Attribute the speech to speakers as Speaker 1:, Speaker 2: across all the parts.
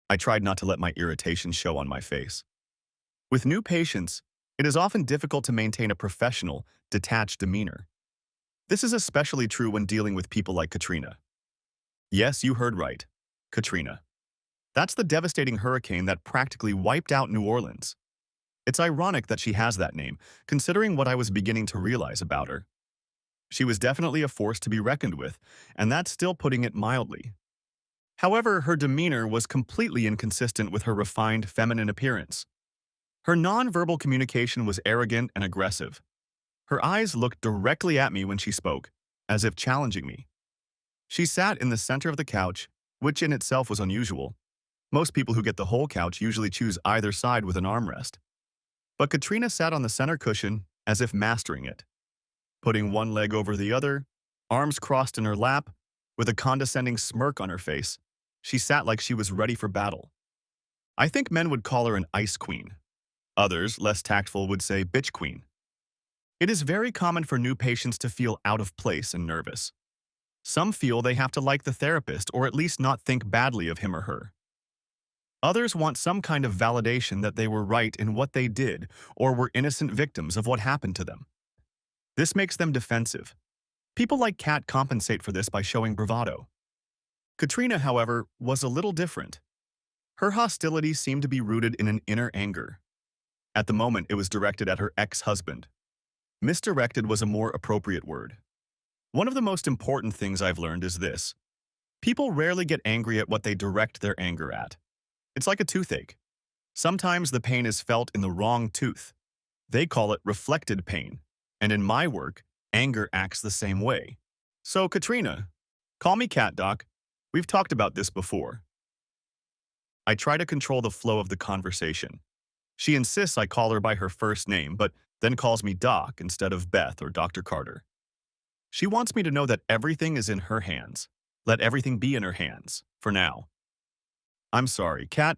Speaker 1: I tried not to let my irritation show on my face. With new patients, it is often difficult to maintain a professional, detached demeanor. This is especially true when dealing with people like Katrina. Yes, you heard right. Katrina. That's the devastating hurricane that practically wiped out New Orleans. It's ironic that she has that name, considering what I was beginning to realize about her. She was definitely a force to be reckoned with, and that's still putting it mildly. However, her demeanor was completely inconsistent with her refined feminine appearance. Her nonverbal communication was arrogant and aggressive. Her eyes looked directly at me when she spoke, as if challenging me. She sat in the center of the couch, which in itself was unusual. Most people who get the whole couch usually choose either side with an armrest. But Katrina sat on the center cushion, as if mastering it. Putting one leg over the other, arms crossed in her lap, with a condescending smirk on her face, she sat like she was ready for battle. I think men would call her an ice queen. Others, less tactful, would say bitch queen. It is very common for new patients to feel out of place and nervous. Some feel they have to like the therapist or at least not think badly of him or her. Others want some kind of validation that they were right in what they did or were innocent victims of what happened to them. This makes them defensive. People like Kat compensate for this by showing bravado. Katrina, however, was a little different. Her hostility seemed to be rooted in an inner anger. At the moment, it was directed at her ex-husband. Misdirected was a more appropriate word. One of the most important things I've learned is this. People rarely get angry at what they direct their anger at. It's like a toothache. Sometimes the pain is felt in the wrong tooth. They call it reflected pain. And in my work, anger acts the same way. So, Katrina, call me Cat Doc. We've talked about this before. I try to control the flow of the conversation. She insists I call her by her first name, but then calls me Doc instead of Beth or Dr. Carter. She wants me to know that everything is in her hands. Let everything be in her hands, for now. I'm sorry, Kat.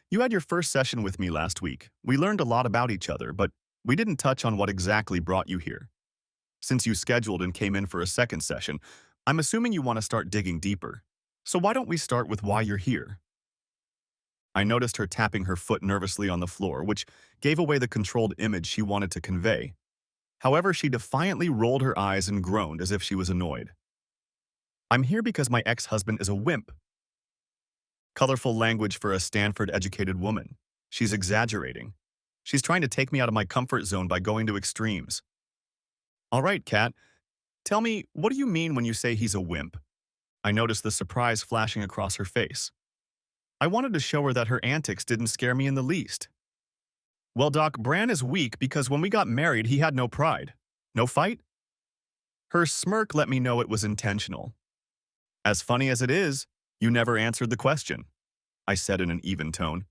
Speaker 1: You had your first session with me last week. We learned a lot about each other, but we didn't touch on what exactly brought you here. Since you scheduled and came in for a second session, I'm assuming you want to start digging deeper. So why don't we start with why you're here? I noticed her tapping her foot nervously on the floor, which gave away the controlled image she wanted to convey. However, she defiantly rolled her eyes and groaned as if she was annoyed. I'm here because my ex-husband is a wimp. Colorful language for a Stanford-educated woman. She's exaggerating. She's trying to take me out of my comfort zone by going to extremes. All right, Kat. Tell me, what do you mean when you say he's a wimp? I noticed the surprise flashing across her face. I wanted to show her that her antics didn't scare me in the least. Well, Doc, Bran is weak because when we got married, he had no pride. No fight? Her smirk let me know it was intentional. As funny as it is, you never answered the question, I said in an even tone.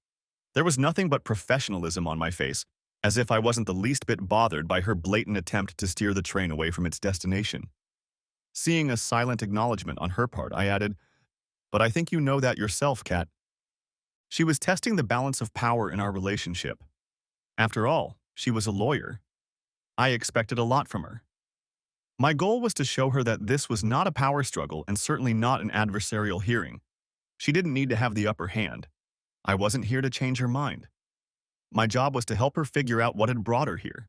Speaker 1: There was nothing but professionalism on my face, as if I wasn't the least bit bothered by her blatant attempt to steer the train away from its destination. Seeing a silent acknowledgement on her part, I added, but I think you know that yourself, Kat. She was testing the balance of power in our relationship. After all, she was a lawyer. I expected a lot from her. My goal was to show her that this was not a power struggle and certainly not an adversarial hearing. She didn't need to have the upper hand. I wasn't here to change her mind. My job was to help her figure out what had brought her here.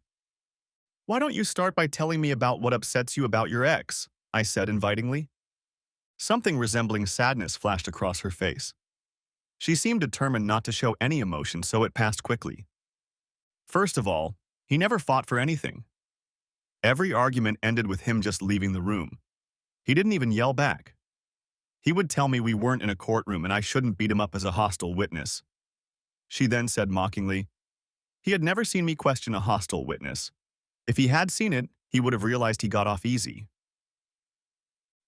Speaker 1: Why don't you start by telling me about what upsets you about your ex? I said invitingly. Something resembling sadness flashed across her face. She seemed determined not to show any emotion, so it passed quickly. First of all, he never fought for anything. Every argument ended with him just leaving the room. He didn't even yell back. He would tell me we weren't in a courtroom and I shouldn't beat him up as a hostile witness. She then said mockingly, he had never seen me question a hostile witness. If he had seen it, he would have realized he got off easy.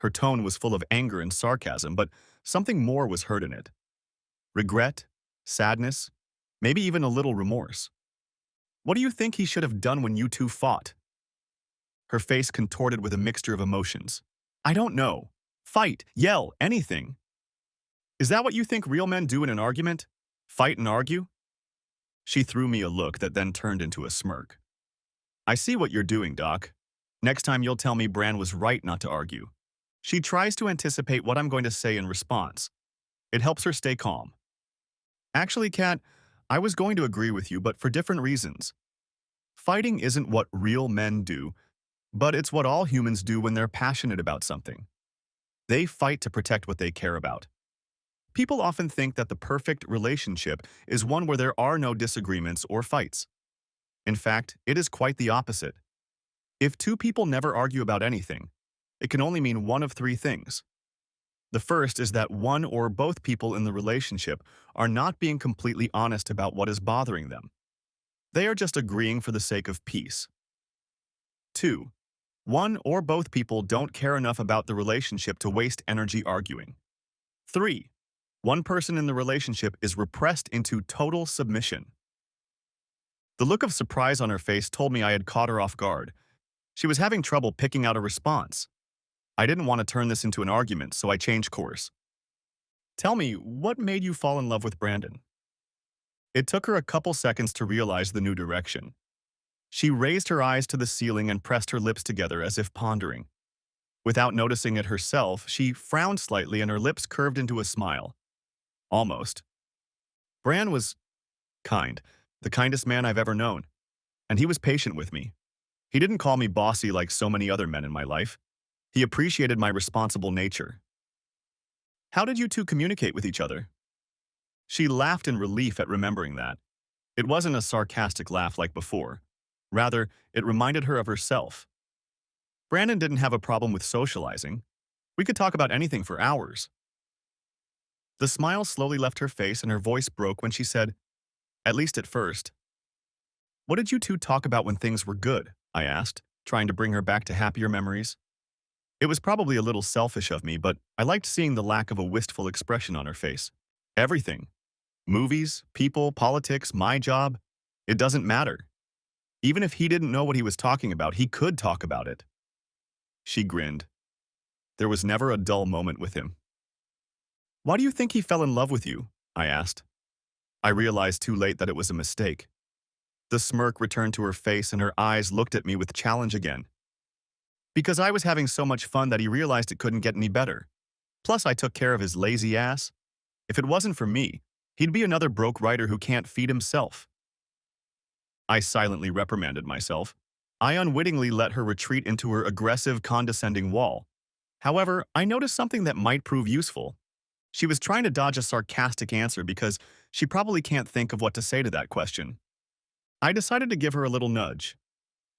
Speaker 1: Her tone was full of anger and sarcasm, but something more was heard in it. Regret, sadness, maybe even a little remorse. What do you think he should have done when you two fought? Her face contorted with a mixture of emotions. I don't know. Fight, yell, anything. Is that what you think real men do in an argument? Fight and argue? She threw me a look that then turned into a smirk. I see what you're doing, Doc. Next time you'll tell me Bran was right not to argue. She tries to anticipate what I'm going to say in response. It helps her stay calm. Actually, Kat, I was going to agree with you, but for different reasons. Fighting isn't what real men do, but it's what all humans do when they're passionate about something. They fight to protect what they care about. People often think that the perfect relationship is one where there are no disagreements or fights. In fact, it is quite the opposite. If two people never argue about anything, it can only mean one of three things. The first is that one or both people in the relationship are not being completely honest about what is bothering them. They are just agreeing for the sake of peace. 2. One or both people don't care enough about the relationship to waste energy arguing. 3. One person in the relationship is repressed into total submission. The look of surprise on her face told me I had caught her off guard. She was having trouble picking out a response. I didn't want to turn this into an argument, so I changed course. Tell me, what made you fall in love with Brandon? It took her a couple seconds to realize the new direction. She raised her eyes to the ceiling and pressed her lips together as if pondering. Without noticing it herself, she frowned slightly and her lips curved into a smile. Almost. Bran was kind, the kindest man I've ever known, and he was patient with me. He didn't call me bossy like so many other men in my life. He appreciated my responsible nature. How did you two communicate with each other? She laughed in relief at remembering that. It wasn't a sarcastic laugh like before. Rather, it reminded her of herself. Brandon didn't have a problem with socializing. We could talk about anything for hours. The smile slowly left her face and her voice broke when she said, "At least at first." "What did you two talk about when things were good?" I asked, trying to bring her back to happier memories. It was probably a little selfish of me, but I liked seeing the lack of a wistful expression on her face. Everything. Movies, people, politics, my job. It doesn't matter. Even if he didn't know what he was talking about, he could talk about it. She grinned. There was never a dull moment with him. "Why do you think he fell in love with you?" I asked. I realized too late that it was a mistake. The smirk returned to her face and her eyes looked at me with challenge again. Because I was having so much fun that he realized it couldn't get any better. Plus, I took care of his lazy ass. If it wasn't for me, he'd be another broke writer who can't feed himself. I silently reprimanded myself. I unwittingly let her retreat into her aggressive, condescending wall. However, I noticed something that might prove useful. She was trying to dodge a sarcastic answer because she probably can't think of what to say to that question. I decided to give her a little nudge.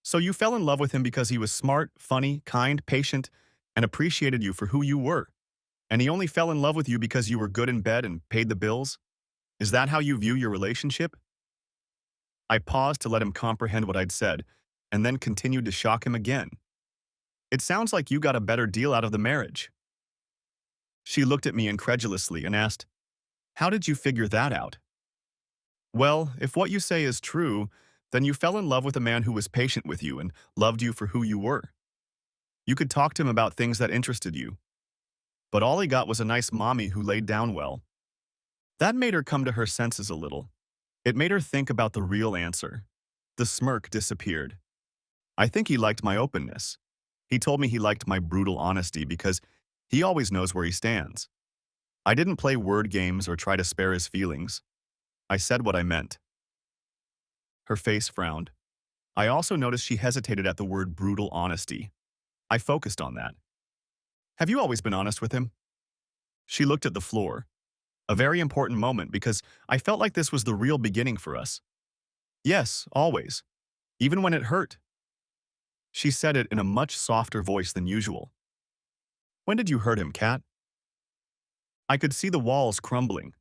Speaker 1: "So you fell in love with him because he was smart, funny, kind, patient, and appreciated you for who you were. And he only fell in love with you because you were good in bed and paid the bills? Is that how you view your relationship?" I paused to let him comprehend what I'd said, and then continued to shock him again. "It sounds like you got a better deal out of the marriage." She looked at me incredulously and asked, "How did you figure that out?" "Well, if what you say is true, then you fell in love with a man who was patient with you and loved you for who you were. You could talk to him about things that interested you. But all he got was a nice mommy who laid down well." That made her come to her senses a little. It made her think about the real answer. The smirk disappeared. I think he liked my openness. He told me he liked my brutal honesty because he always knows where he stands. I didn't play word games or try to spare his feelings. I said what I meant. Her face frowned. I also noticed she hesitated at the word brutal honesty. I focused on that. "Have you always been honest with him?" She looked at the floor. A very important moment because I felt like this was the real beginning for us. "Yes, always. Even when it hurt." She said it in a much softer voice than usual. "When did you hurt him, Kat?" I could see the walls crumbling.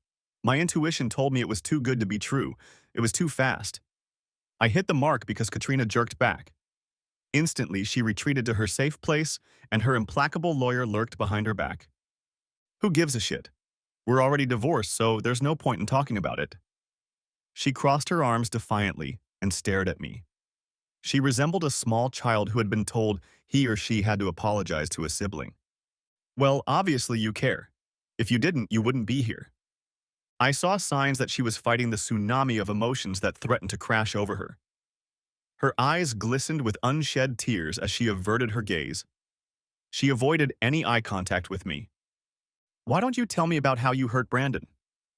Speaker 1: My intuition told me it was too good to be true. It was too fast. I hit the mark because Katrina jerked back. Instantly, she retreated to her safe place, and her implacable lawyer lurked behind her back. "Who gives a shit? We're already divorced, so there's no point in talking about it." She crossed her arms defiantly and stared at me. She resembled a small child who had been told he or she had to apologize to a sibling. "Well, obviously you care. If you didn't, you wouldn't be here." I saw signs that she was fighting the tsunami of emotions that threatened to crash over her. Her eyes glistened with unshed tears as she averted her gaze. She avoided any eye contact with me. "Why don't you tell me about how you hurt Brandon?"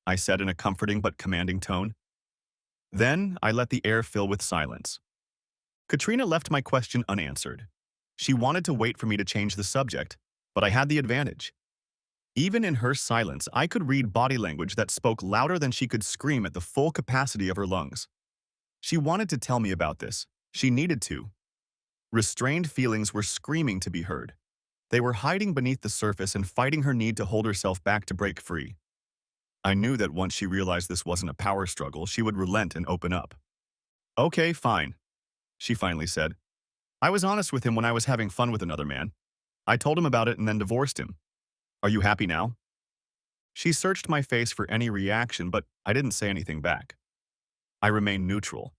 Speaker 1: I said in a comforting but commanding tone. Then I let the air fill with silence. Katrina left my question unanswered. She wanted to wait for me to change the subject, but I had the advantage. Even in her silence, I could read body language that spoke louder than she could scream at the full capacity of her lungs. She wanted to tell me about this. She needed to. Restrained feelings were screaming to be heard. They were hiding beneath the surface and fighting her need to hold herself back to break free. I knew that once she realized this wasn't a power struggle, she would relent and open up. "Okay, fine," she finally said. "I was honest with him when I was having fun with another man. I told him about it and then divorced him. Are you happy now?" She searched my face for any reaction, but I didn't say anything back. I remained neutral.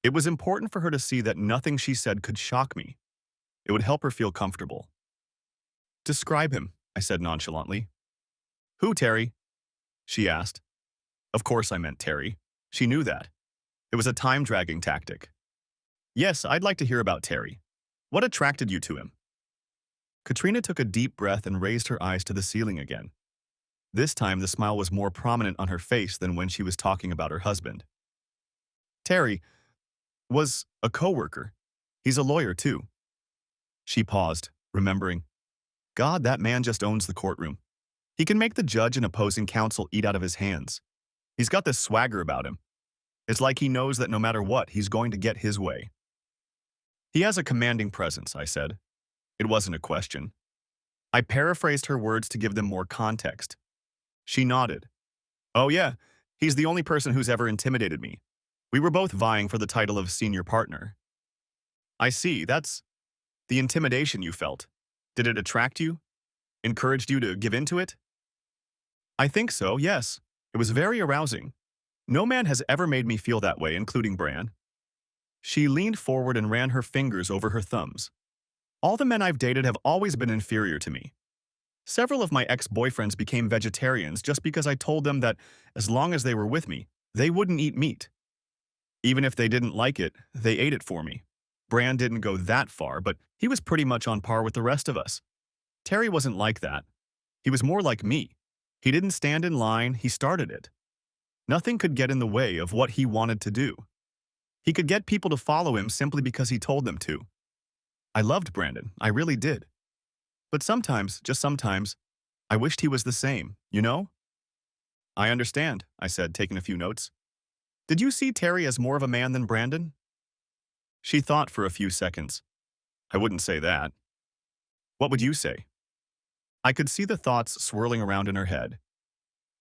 Speaker 1: It was important for her to see that nothing she said could shock me. It would help her feel comfortable. "Describe him," I said nonchalantly. "Who, Terry?" she asked. Of course I meant Terry. She knew that. It was a time-dragging tactic. "Yes, I'd like to hear about Terry. What attracted you to him?" Katrina took a deep breath and raised her eyes to the ceiling again. This time, the smile was more prominent on her face than when she was talking about her husband. "Terry was a coworker. He's a lawyer, too." She paused, remembering. God, that man just owns the courtroom. He can make the judge and opposing counsel eat out of his hands. He's got this swagger about him. It's like he knows that no matter what, he's going to get his way. "He has a commanding presence," I said. It wasn't a question. I paraphrased her words to give them more context. She nodded. "Oh yeah, he's the only person who's ever intimidated me. We were both vying for the title of senior partner." "I see, that's the intimidation you felt. Did it attract you? Encouraged you to give into it?" "I think so, yes. It was very arousing. No man has ever made me feel that way, including Bran." She leaned forward and ran her fingers over her thumbs. "All the men I've dated have always been inferior to me. Several of my ex-boyfriends became vegetarians just because I told them that as long as they were with me, they wouldn't eat meat. Even if they didn't like it, they ate it for me. Bran didn't go that far, but he was pretty much on par with the rest of us. Terry wasn't like that. He was more like me. He didn't stand in line, he started it. Nothing could get in the way of what he wanted to do. He could get people to follow him simply because he told them to. I loved Brandon, I really did. But sometimes, just sometimes, I wished he was the same, you know?" "I understand," I said, taking a few notes. "Did you see Terry as more of a man than Brandon?" She thought for a few seconds. "I wouldn't say that." "What would you say?" I could see the thoughts swirling around in her head.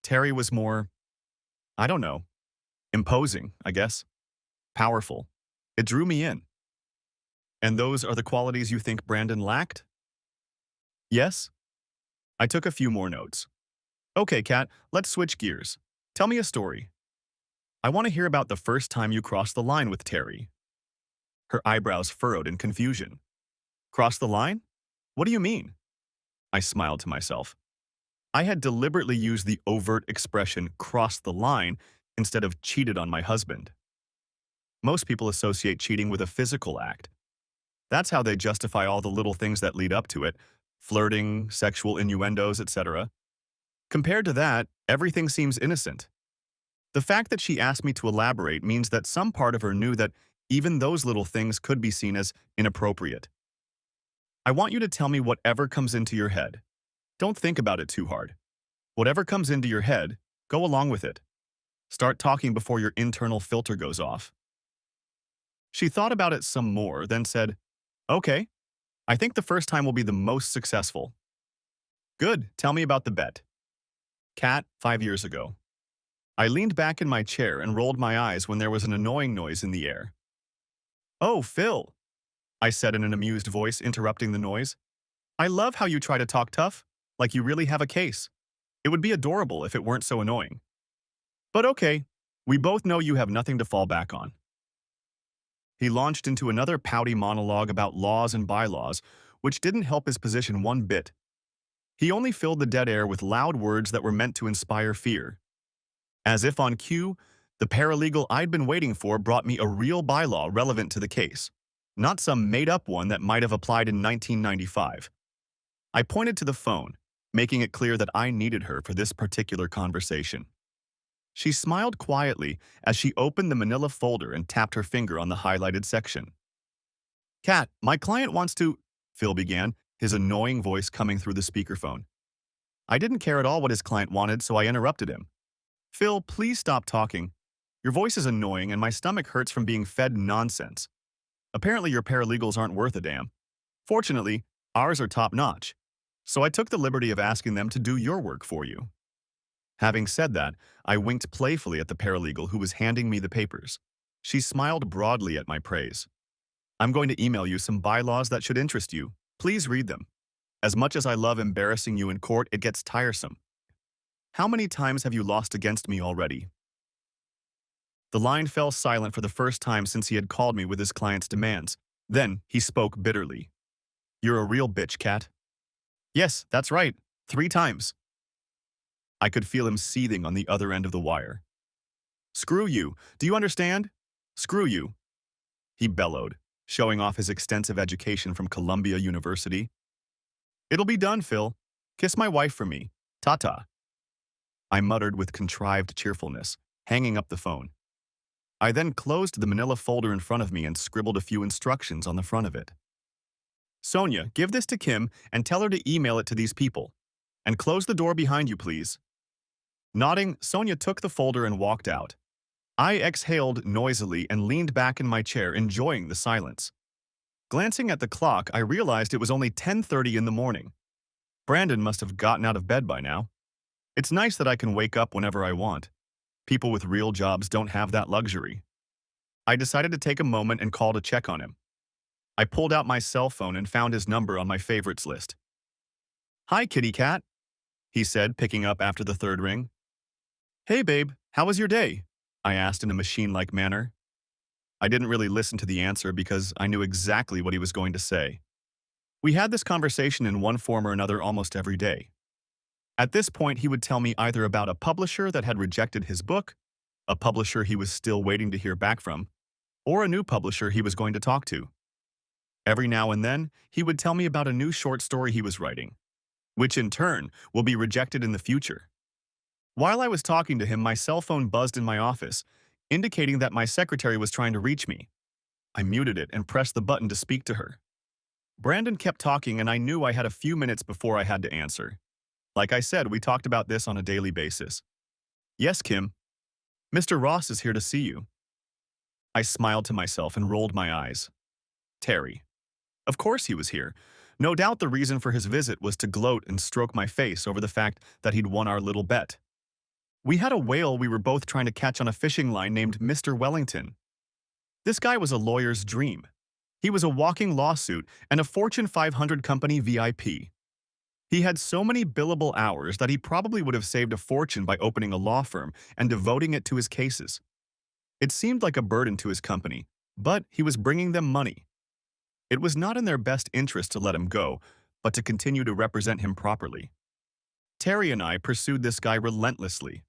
Speaker 1: Terry was more, I don't know, imposing, I guess. Powerful. It drew me in. "And those are the qualities you think Brandon lacked?" "Yes." I took a few more notes. "Okay, Kat, let's switch gears. Tell me a story. I want to hear about the first time you crossed the line with Terry." Her eyebrows furrowed in confusion. "Crossed the line? What do you mean?" I smiled to myself. I had deliberately used the overt expression "crossed the line" instead of "cheated on my husband." Most people associate cheating with a physical act. That's how they justify all the little things that lead up to it, flirting, sexual innuendos, etc. Compared to that, everything seems innocent. The fact that she asked me to elaborate means that some part of her knew that even those little things could be seen as inappropriate. "I want you to tell me whatever comes into your head. Don't think about it too hard. Whatever comes into your head, go along with it. Start talking before your internal filter goes off." She thought about it some more, then said, "Okay, I think the first time will be the most successful." "Good, tell me about the bet." "Cat, 5 years ago." I leaned back in my chair and rolled my eyes when there was an annoying noise in the air. "Oh, Phil," I said in an amused voice, interrupting the noise. "I love how you try to talk tough, like you really have a case. It would be adorable if it weren't so annoying. But okay, we both know you have nothing to fall back on." He launched into another pouty monologue about laws and bylaws, which didn't help his position one bit. He only filled the dead air with loud words that were meant to inspire fear. As if on cue, the paralegal I'd been waiting for brought me a real bylaw relevant to the case, not some made-up one that might have applied in 1995. I pointed to the phone, making it clear that I needed her for this particular conversation. She smiled quietly as she opened the manila folder and tapped her finger on the highlighted section. Kat, my client wants to, Phil began, his annoying voice coming through the speakerphone. I didn't care at all what his client wanted, so I interrupted him. Phil, please stop talking. Your voice is annoying and my stomach hurts from being fed nonsense. Apparently your paralegals aren't worth a damn. Fortunately, ours are top-notch. So I took the liberty of asking them to do your work for you. Having said that, I winked playfully at the paralegal who was handing me the papers. She smiled broadly at my praise. I'm going to email you some bylaws that should interest you. Please read them. As much as I love embarrassing you in court, it gets tiresome. How many times have you lost against me already? The line fell silent for the first time since he had called me with his client's demands. Then he spoke bitterly. You're a real bitch, Kat. Yes, that's right. 3 times. I could feel him seething on the other end of the wire. Screw you. Do you understand? Screw you. He bellowed, showing off his extensive education from Columbia University. It'll be done, Phil. Kiss my wife for me. Ta-ta. I muttered with contrived cheerfulness, hanging up the phone. I then closed the manila folder in front of me and scribbled a few instructions on the front of it. Sonia, give this to Kim and tell her to email it to these people. And close the door behind you, please. Nodding, Sonia took the folder and walked out. I exhaled noisily and leaned back in my chair, enjoying the silence. Glancing at the clock, I realized it was only 10:30 in the morning. Brandon must have gotten out of bed by now. It's nice that I can wake up whenever I want. People with real jobs don't have that luxury. I decided to take a moment and call to check on him. I pulled out my cell phone and found his number on my favorites list. Hi, kitty cat, he said, picking up after the third ring. Hey, babe, how was your day? I asked in a machine-like manner. I didn't really listen to the answer because I knew exactly what he was going to say. We had this conversation in one form or another almost every day. At this point, he would tell me either about a publisher that had rejected his book, a publisher he was still waiting to hear back from, or a new publisher he was going to talk to. Every now and then, he would tell me about a new short story he was writing, which in turn will be rejected in the future. While I was talking to him, my cell phone buzzed in my office, indicating that my secretary was trying to reach me. I muted it and pressed the button to speak to her. Brandon kept talking and I knew I had a few minutes before I had to answer. Like I said, we talked about this on a daily basis. Yes, Kim. Mr. Ross is here to see you. I smiled to myself and rolled my eyes. Terry. Of course he was here. No doubt the reason for his visit was to gloat and stroke my face over the fact that he'd won our little bet. We had a whale we were both trying to catch on a fishing line named Mr. Wellington. This guy was a lawyer's dream. He was a walking lawsuit and a Fortune 500 company VIP. He had so many billable hours that he probably would have saved a fortune by opening a law firm and devoting it to his cases. It seemed like a burden to his company, but he was bringing them money. It was not in their best interest to let him go, but to continue to represent him properly. Terry and I pursued this guy relentlessly.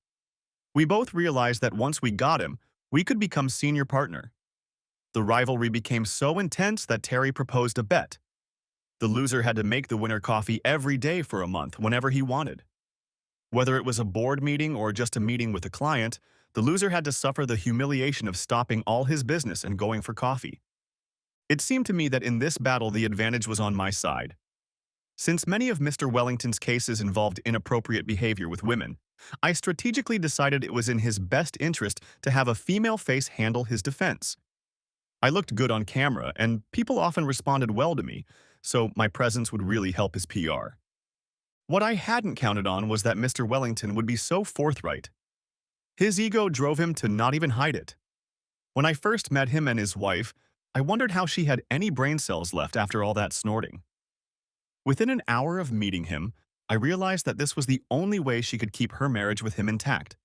Speaker 1: We both realized that once we got him, we could become senior partner. The rivalry became so intense that Terry proposed a bet. The loser had to make the winner coffee every day for a month whenever he wanted. Whether it was a board meeting or just a meeting with a client, the loser had to suffer the humiliation of stopping all his business and going for coffee. It seemed to me that in this battle the advantage was on my side. Since many of Mr. Wellington's cases involved inappropriate behavior with women, I strategically decided it was in his best interest to have a female face handle his defense. I looked good on camera, and people often responded well to me, so my presence would really help his PR. What I hadn't counted on was that Mr. Wellington would be so forthright. His ego drove him to not even hide it. When I first met him and his wife, I wondered how she had any brain cells left after all that snorting. Within an hour of meeting him, I realized that this was the only way she could keep her marriage with him intact.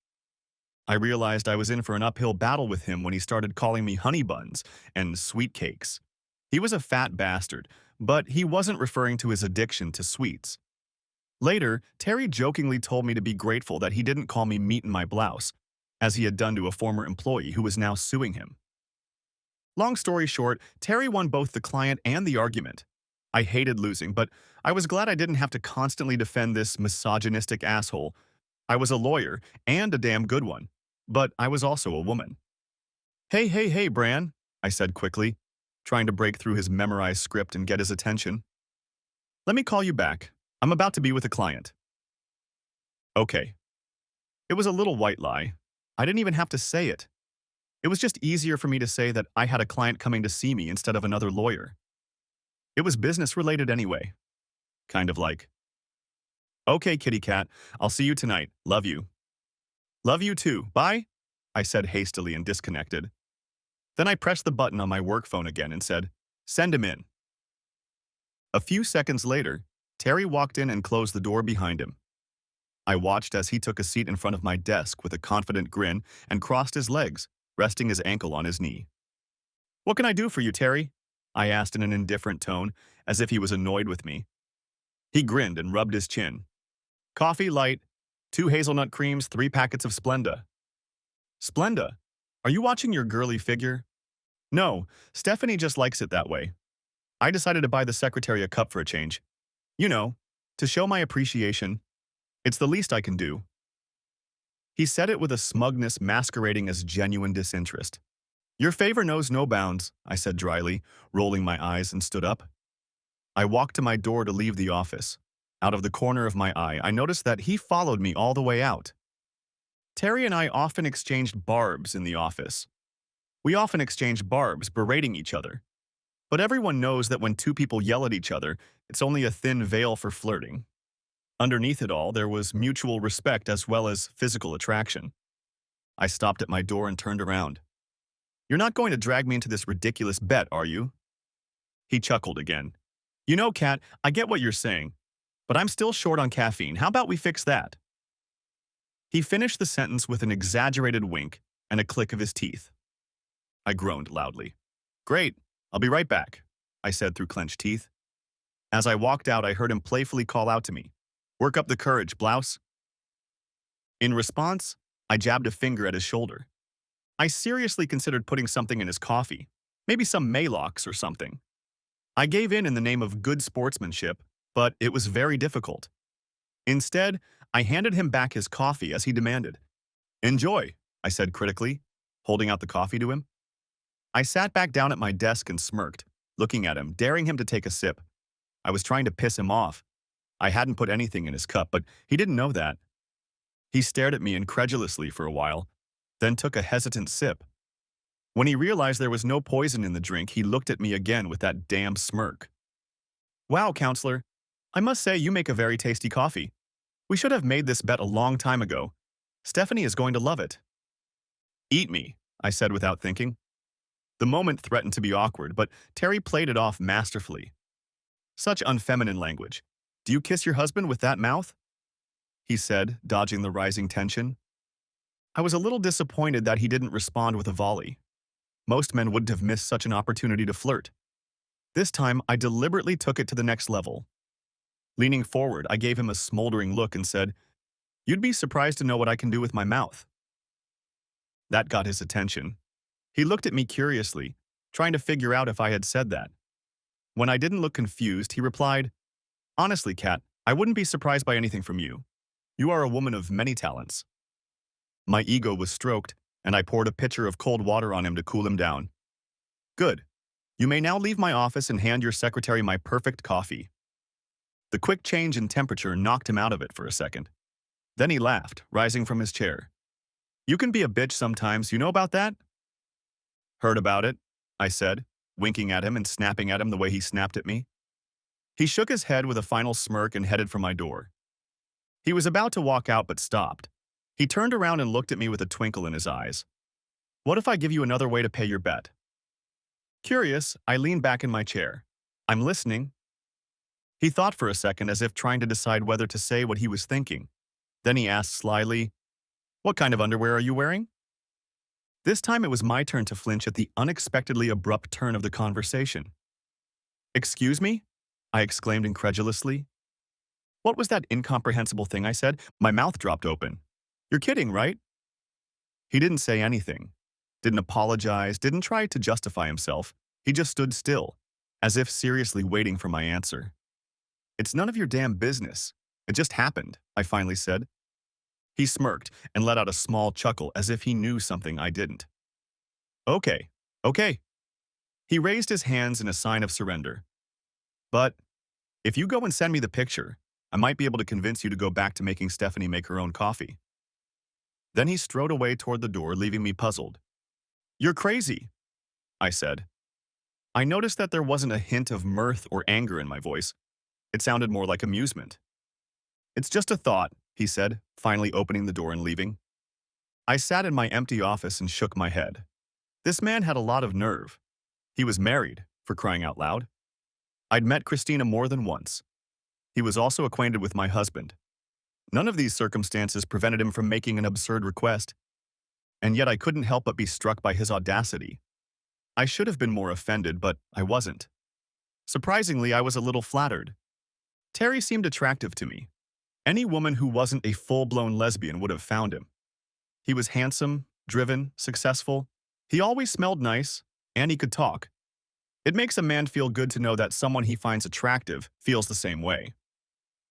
Speaker 1: I realized I was in for an uphill battle with him when he started calling me honey buns and sweet cakes. He was a fat bastard, but he wasn't referring to his addiction to sweets. Later, Terry jokingly told me to be grateful that he didn't call me meat in my blouse, as he had done to a former employee who was now suing him. Long story short, Terry won both the client and the argument. I hated losing, but I was glad I didn't have to constantly defend this misogynistic asshole. I was a lawyer, and a damn good one. But I was also a woman. Hey, hey, hey, Bran, I said quickly, trying to break through his memorized script and get his attention. Let me call you back. I'm about to be with a client. Okay. It was a little white lie. I didn't even have to say it. It was just easier for me to say that I had a client coming to see me instead of another lawyer. It was business related anyway. Kind of like, okay, kitty cat, I'll see you tonight. Love you. Love you too. Bye, I said hastily and disconnected. Then I pressed the button on my work phone again and said, send him in. A few seconds later, Terry walked in and closed the door behind him. I watched as he took a seat in front of my desk with a confident grin and crossed his legs, resting his ankle on his knee. What can I do for you, Terry? I asked in an indifferent tone, as if he was annoyed with me. He grinned and rubbed his chin. Coffee light, 2 hazelnut creams, 3 packets of Splenda. Splenda? Are you watching your girly figure? No, Stephanie just likes it that way. I decided to buy the secretary a cup for a change. You know, to show my appreciation. It's the least I can do. He said it with a smugness masquerading as genuine disinterest. Your favor knows no bounds, I said dryly, rolling my eyes and stood up. I walked to my door to leave the office. Out of the corner of my eye, I noticed that he followed me all the way out. Terry and I often exchanged barbs in the office. We often exchanged barbs, berating each other. But everyone knows that when two people yell at each other, it's only a thin veil for flirting. Underneath it all, there was mutual respect as well as physical attraction. I stopped at my door and turned around. You're not going to drag me into this ridiculous bet, are you? He chuckled again. You know, Kat, I get what you're saying, but I'm still short on caffeine. How about we fix that? He finished the sentence with an exaggerated wink and a click of his teeth. I groaned loudly. Great, I'll be right back, I said through clenched teeth. As I walked out, I heard him playfully call out to me. Work up the courage, blouse. In response, I jabbed a finger at his shoulder. I seriously considered putting something in his coffee, maybe some Maalox or something. I gave in the name of good sportsmanship, but it was very difficult. Instead, I handed him back his coffee as he demanded. Enjoy, I said critically, holding out the coffee to him. I sat back down at my desk and smirked, looking at him, daring him to take a sip. I was trying to piss him off. I hadn't put anything in his cup, but he didn't know that. He stared at me incredulously for a while, then took a hesitant sip. When he realized there was no poison in the drink, he looked at me again with that damn smirk. Wow, counselor, I must say you make a very tasty coffee. We should have made this bet a long time ago. Stephanie is going to love it. Eat me, I said without thinking. The moment threatened to be awkward, but Terry played it off masterfully. Such unfeminine language. Do you kiss your husband with that mouth? He said, dodging the rising tension. I was a little disappointed that he didn't respond with a volley. Most men wouldn't have missed such an opportunity to flirt. This time, I deliberately took it to the next level. Leaning forward, I gave him a smoldering look and said, You'd be surprised to know what I can do with my mouth. That got his attention. He looked at me curiously, trying to figure out if I had said that. When I didn't look confused, he replied, Honestly, Kat, I wouldn't be surprised by anything from you. You are a woman of many talents. My ego was stroked, and I poured a pitcher of cold water on him to cool him down. Good. You may now leave my office and hand your secretary my perfect coffee. The quick change in temperature knocked him out of it for a second. Then he laughed, rising from his chair. You can be a bitch sometimes, you know about that? Heard about it, I said, winking at him and snapping at him the way he snapped at me. He shook his head with a final smirk and headed for my door. He was about to walk out but stopped. He turned around and looked at me with a twinkle in his eyes. What if I give you another way to pay your bet? Curious, I leaned back in my chair. I'm listening. He thought for a second as if trying to decide whether to say what he was thinking. Then he asked slyly, What kind of underwear are you wearing? This time it was my turn to flinch at the unexpectedly abrupt turn of the conversation. Excuse me? I exclaimed incredulously. What was that incomprehensible thing I said? My mouth dropped open. You're kidding, right? He didn't say anything, didn't apologize, didn't try to justify himself. He just stood still, as if seriously waiting for my answer. It's none of your damn business. It just happened, I finally said. He smirked and let out a small chuckle as if he knew something I didn't. Okay, okay. He raised his hands in a sign of surrender. But if you go and send me the picture, I might be able to convince you to go back to making Stephanie make her own coffee. Then he strode away toward the door, leaving me puzzled. You're crazy, I said. I noticed that there wasn't a hint of mirth or anger in my voice. It sounded more like amusement. It's just a thought, he said, finally opening the door and leaving. I sat in my empty office and shook my head. This man had a lot of nerve. He was married, for crying out loud. I'd met Christina more than once. He was also acquainted with my husband. None of these circumstances prevented him from making an absurd request, and yet I couldn't help but be struck by his audacity. I should have been more offended, but I wasn't. Surprisingly, I was a little flattered. Terry seemed attractive to me. Any woman who wasn't a full-blown lesbian would have found him. He was handsome, driven, successful. He always smelled nice, and he could talk. It makes a man feel good to know that someone he finds attractive feels the same way.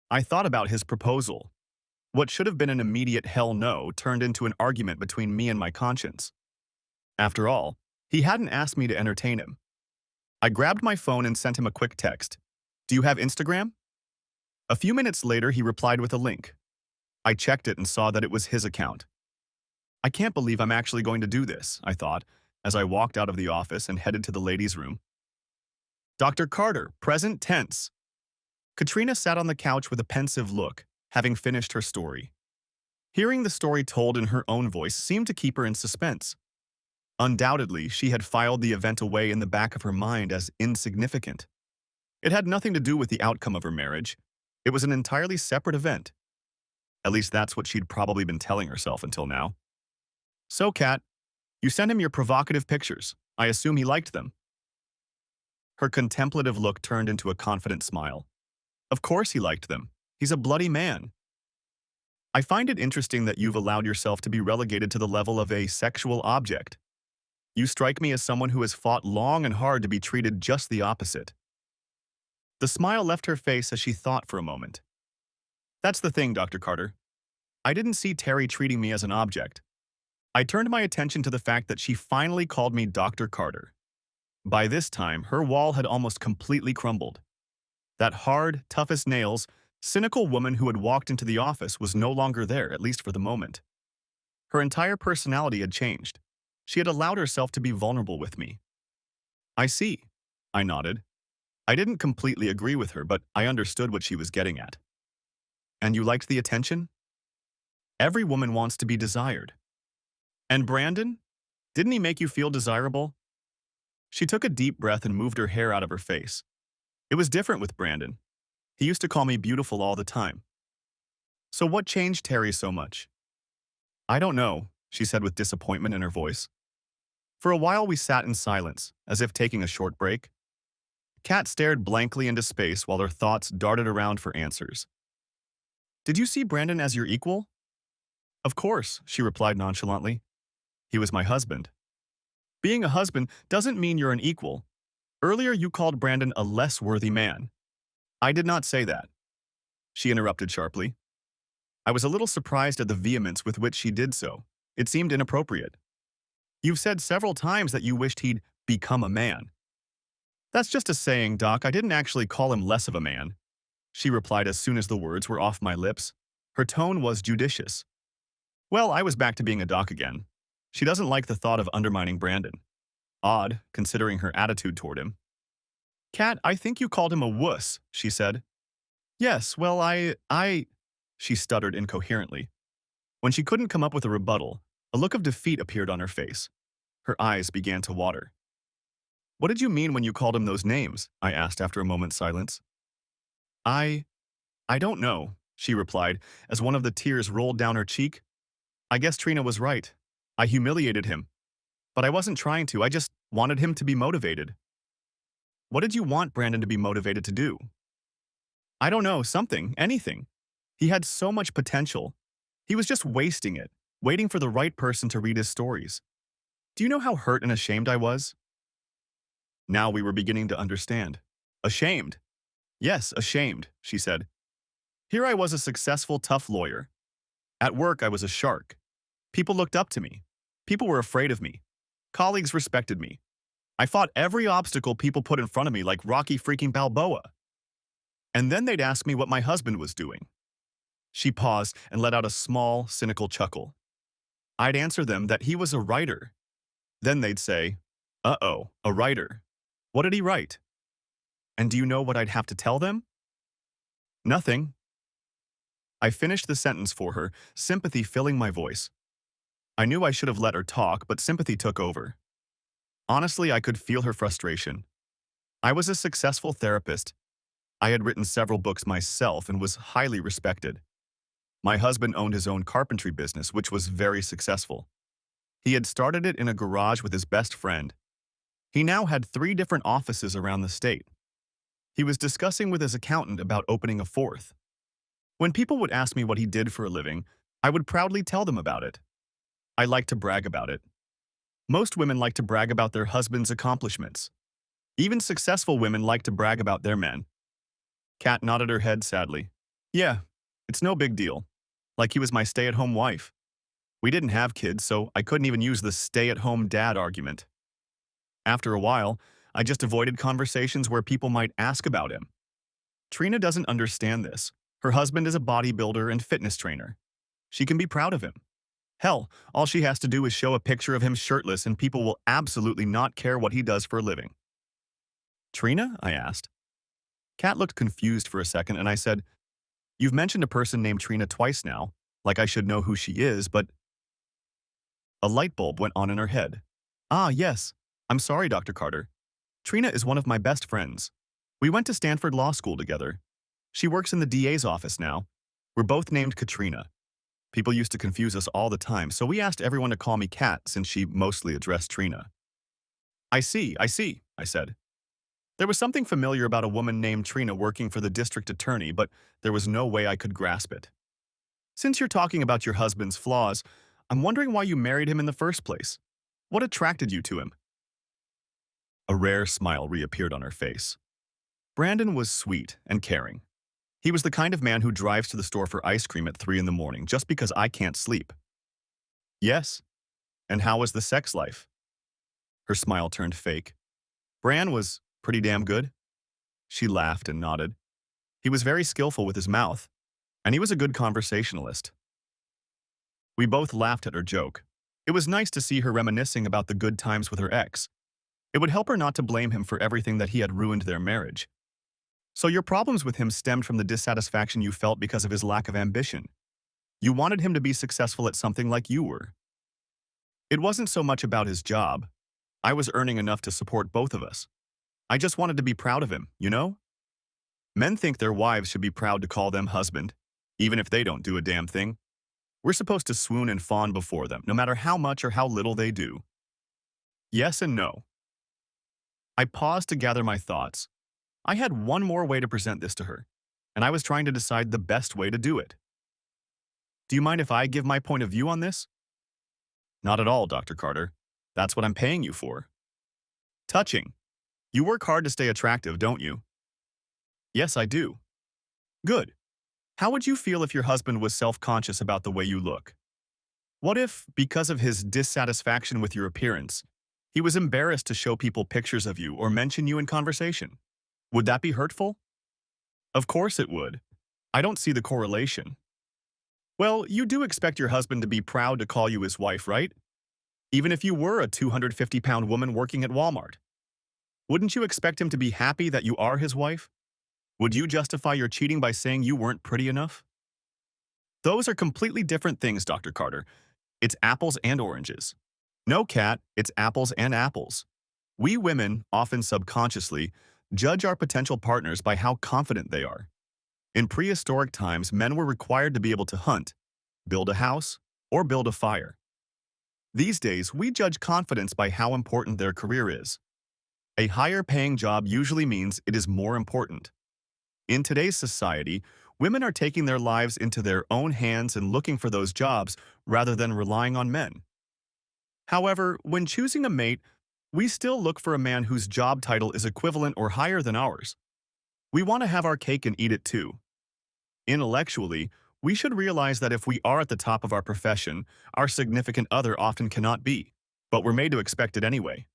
Speaker 1: I thought about his proposal. What should have been an immediate hell no turned into an argument between me and my conscience. After all, he hadn't asked me to entertain him. I grabbed my phone and sent him a quick text. Do you have Instagram? A few minutes later, he replied with a link. I checked it and saw that it was his account. I can't believe I'm actually going to do this, I thought, as I walked out of the office and headed to the ladies' room. Dr. Carter, present tense. Katrina sat on the couch with a pensive look, having finished her story. Hearing the story told in her own voice seemed to keep her in suspense. Undoubtedly, she had filed the event away in the back of her mind as insignificant. It had nothing to do with the outcome of her marriage. It was an entirely separate event. At least that's what she'd probably been telling herself until now. So, Kat, you sent him your provocative pictures. I assume he liked them. Her contemplative look turned into a confident smile. Of course he liked them. He's a bloody man. I find it interesting that you've allowed yourself to be relegated to the level of a sexual object. You strike me as someone who has fought long and hard to be treated just the opposite. The smile left her face as she thought for a moment. That's the thing, Dr. Carter. I didn't see Terry treating me as an object. I turned my attention to the fact that she finally called me Dr. Carter. By this time, her wall had almost completely crumbled. That hard, tough as nails, cynical woman who had walked into the office was no longer there, at least for the moment. Her entire personality had changed. She had allowed herself to be vulnerable with me. I see, I nodded. I didn't completely agree with her, but I understood what she was getting at. And you liked the attention? Every woman wants to be desired. And Brandon? Didn't he make you feel desirable? She took a deep breath and moved her hair out of her face. It was different with Brandon. He used to call me beautiful all the time. So what changed Terry so much? I don't know, she said with disappointment in her voice. For a while we sat in silence, as if taking a short break. Kat stared blankly into space while her thoughts darted around for answers. Did you see Brandon as your equal? Of course, she replied nonchalantly. He was my husband. Being a husband doesn't mean you're an equal. Earlier you called Brandon a less worthy man. I did not say that. She interrupted sharply. I was a little surprised at the vehemence with which she did so. It seemed inappropriate. You've said several times that you wished he'd become a man. That's just a saying, Doc. I didn't actually call him less of a man. She replied as soon as the words were off my lips. Her tone was judicious. Well, I was back to being a doc again. She doesn't like the thought of undermining Brandon. Odd, considering her attitude toward him. Kat, I think you called him a wuss, she said. Yes, well, she stuttered incoherently. When she couldn't come up with a rebuttal, a look of defeat appeared on her face. Her eyes began to water. What did you mean when you called him those names? I asked after a moment's silence. I don't know, she replied, as one of the tears rolled down her cheek. I guess Trina was right. I humiliated him. But I wasn't trying to, I just wanted him to be motivated. What did you want Brandon to be motivated to do? I don't know, something, anything. He had so much potential. He was just wasting it, waiting for the right person to read his stories. Do you know how hurt and ashamed I was? Now we were beginning to understand. Ashamed. Yes, ashamed, she said. Here I was, a successful, tough lawyer. At work, I was a shark. People looked up to me. People were afraid of me. Colleagues respected me. I fought every obstacle people put in front of me like Rocky freaking Balboa. And then they'd ask me what my husband was doing. She paused and let out a small, cynical chuckle. I'd answer them that he was a writer. Then they'd say, "Uh-oh, a writer. What did he write?" And do you know what I'd have to tell them? Nothing. I finished the sentence for her, sympathy filling my voice. I knew I should have let her talk, but sympathy took over. Honestly, I could feel her frustration. I was a successful therapist. I had written several books myself and was highly respected. My husband owned his own carpentry business, which was very successful. He had started it in a garage with his best friend. He now had 3 different offices around the state. He was discussing with his accountant about opening a 4th. When people would ask me what he did for a living, I would proudly tell them about it. I like to brag about it. Most women like to brag about their husband's accomplishments. Even successful women like to brag about their men. Kat nodded her head sadly. Yeah, it's no big deal. Like he was my stay-at-home wife. We didn't have kids, so I couldn't even use the stay-at-home dad argument. After a while, I just avoided conversations where people might ask about him. Trina doesn't understand this. Her husband is a bodybuilder and fitness trainer. She can be proud of him. Hell, all she has to do is show a picture of him shirtless and people will absolutely not care what he does for a living. Trina? I asked. Kat looked confused for a second and I said, "You've mentioned a person named Trina twice now, like I should know who she is, but..." A light bulb went on in her head. Ah, yes. I'm sorry, Dr. Carter. Trina is one of my best friends. We went to Stanford Law School together. She works in the DA's office now. We're both named Katrina. People used to confuse us all the time, so we asked everyone to call me Kat since she mostly addressed Trina. I see, I said. There was something familiar about a woman named Trina working for the district attorney, but there was no way I could grasp it. Since you're talking about your husband's flaws, I'm wondering why you married him in the first place. What attracted you to him? A rare smile reappeared on her face. Brandon was sweet and caring. He was the kind of man who drives to the store for ice cream at 3 in the morning just because I can't sleep. Yes. And how was the sex life? Her smile turned fake. Bran was pretty damn good. She laughed and nodded. He was very skillful with his mouth, and he was a good conversationalist. We both laughed at her joke. It was nice to see her reminiscing about the good times with her ex. It would help her not to blame him for everything that he had ruined their marriage. So your problems with him stemmed from the dissatisfaction you felt because of his lack of ambition. You wanted him to be successful at something like you were. It wasn't so much about his job. I was earning enough to support both of us. I just wanted to be proud of him, you know? Men think their wives should be proud to call them husband, even if they don't do a damn thing. We're supposed to swoon and fawn before them, no matter how much or how little they do. Yes and no. I paused to gather my thoughts. I had one more way to present this to her, and I was trying to decide the best way to do it. Do you mind if I give my point of view on this? Not at all, Dr. Carter. That's what I'm paying you for. Touching. You work hard to stay attractive, don't you? Yes, I do. Good. How would you feel if your husband was self-conscious about the way you look? What if, because of his dissatisfaction with your appearance, he was embarrassed to show people pictures of you or mention you in conversation? Would that be hurtful? Of course it would. I don't see the correlation. Well, you do expect your husband to be proud to call you his wife, right? Even if you were a 250-pound woman working at Walmart. Wouldn't you expect him to be happy that you are his wife? Would you justify your cheating by saying you weren't pretty enough? Those are completely different things, Dr. Carter. It's apples and oranges. No, Kat, it's apples and apples. We women, often subconsciously, judge our potential partners by how confident they are. In prehistoric times, men were required to be able to hunt, build a house, or build a fire. These days, we judge confidence by how important their career is. A higher-paying job usually means it is more important. In today's society, women are taking their lives into their own hands and looking for those jobs rather than relying on men. However, when choosing a mate, we still look for a man whose job title is equivalent or higher than ours. We want to have our cake and eat it too. Intellectually, We should realize that if we are at the top of our profession, our significant other often cannot be, but we're made to expect it anyway.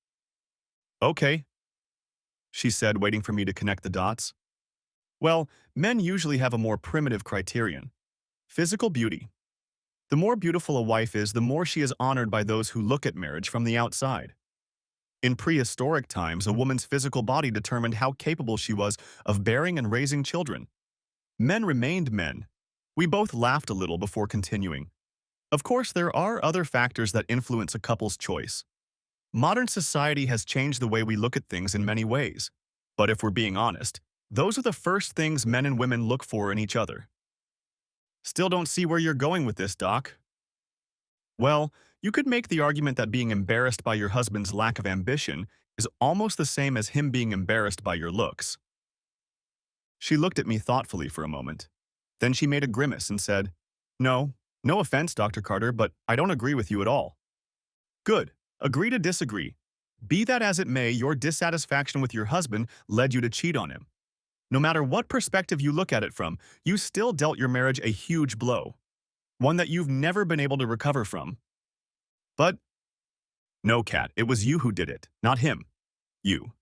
Speaker 1: Okay, she said, waiting for me to connect the dots. Well, men usually have a more primitive criterion: physical beauty. The more beautiful a wife is, the more she is honored by those who look at marriage from the outside. In prehistoric times, a woman's physical body determined how capable she was of bearing and raising children. Men remained men. We both laughed a little before continuing. Of course, there are other factors that influence a couple's choice. Modern society has changed the way we look at things in many ways. But if we're being honest, those are the first things men and women look for in each other. Still don't see where you're going with this, Doc. Well, you could make the argument that being embarrassed by your husband's lack of ambition is almost the same as him being embarrassed by your looks. She looked at me thoughtfully for a moment. Then she made a grimace and said, "No, no offense, Dr. Carter, but I don't agree with you at all." "Good. Agree to disagree. Be that as it may, your dissatisfaction with your husband led you to cheat on him. No matter what perspective you look at it from, you still dealt your marriage a huge blow, one that you've never been able to recover from. But no, Kat, it was you who did it, not him. You."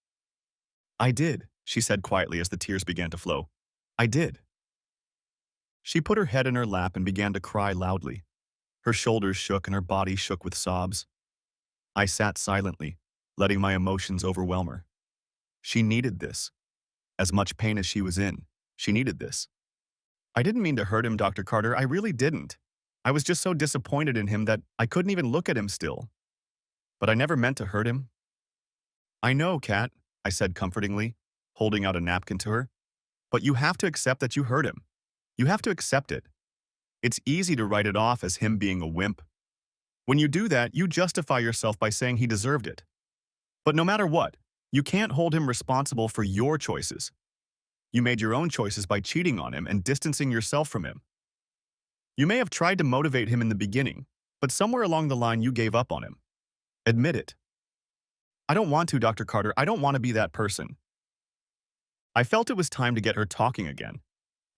Speaker 1: "I did," she said quietly as the tears began to flow. "I did." She put her head in her lap and began to cry loudly. Her shoulders shook and her body shook with sobs. I sat silently, letting my emotions overwhelm her. She needed this. As much pain as she was in, she needed this. "I didn't mean to hurt him, Dr. Carter. I really didn't. I was just so disappointed in him that I couldn't even look at him still. But I never meant to hurt him." "I know, Kat," I said comfortingly, holding out a napkin to her. "But you have to accept that you hurt him. You have to accept it. It's easy to write it off as him being a wimp. When you do that, you justify yourself by saying he deserved it. But no matter what, you can't hold him responsible for your choices. You made your own choices by cheating on him and distancing yourself from him. You may have tried to motivate him in the beginning, but somewhere along the line you gave up on him. Admit it." "I don't want to, Dr. Carter. I don't want to be that person." I felt it was time to get her talking again.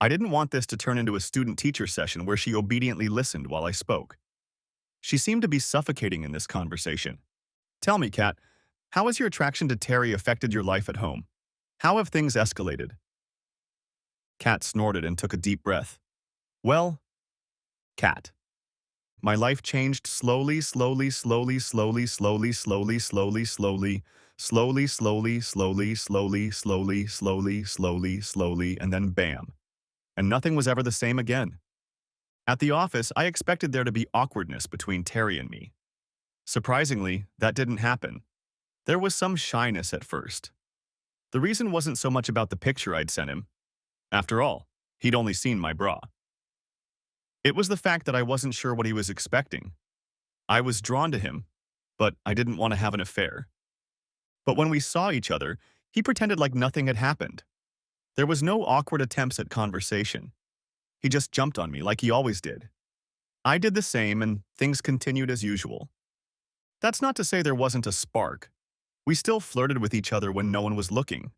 Speaker 1: I didn't want this to turn into a student-teacher session where she obediently listened while I spoke. She seemed to be suffocating in this conversation. "Tell me, Kat, how has your attraction to Terry affected your life at home? How have things escalated?" Kat snorted and took a deep breath. "Well, Kat, my life changed slowly, slowly, slowly, slowly, slowly, slowly, slowly, slowly, slowly, slowly, slowly, slowly, slowly, slowly, slowly, slowly, and then bam. And nothing was ever the same again. At the office, I expected there to be awkwardness between Terry and me. Surprisingly, that didn't happen. There was some shyness at first. The reason wasn't so much about the picture I'd sent him. After all, he'd only seen my bra. It was the fact that I wasn't sure what he was expecting. I was drawn to him, but I didn't want to have an affair. But when we saw each other, he pretended like nothing had happened. There was no awkward attempts at conversation. He just jumped on me like he always did. I did the same, and things continued as usual. That's not to say there wasn't a spark. We still flirted with each other when no one was looking.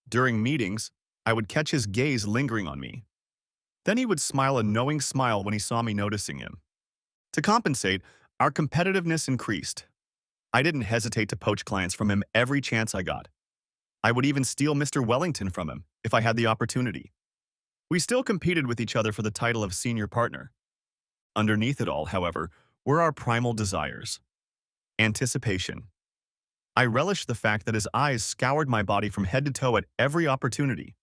Speaker 1: During meetings, I would catch his gaze lingering on me. Then he would smile a knowing smile when he saw me noticing him. To compensate, our competitiveness increased. I didn't hesitate to poach clients from him every chance I got. I would even steal Mr. Wellington from him if I had the opportunity. We still competed with each other for the title of senior partner. Underneath it all, however, were our primal desires. Anticipation. I relished the fact that his eyes scoured my body from head to toe at every opportunity.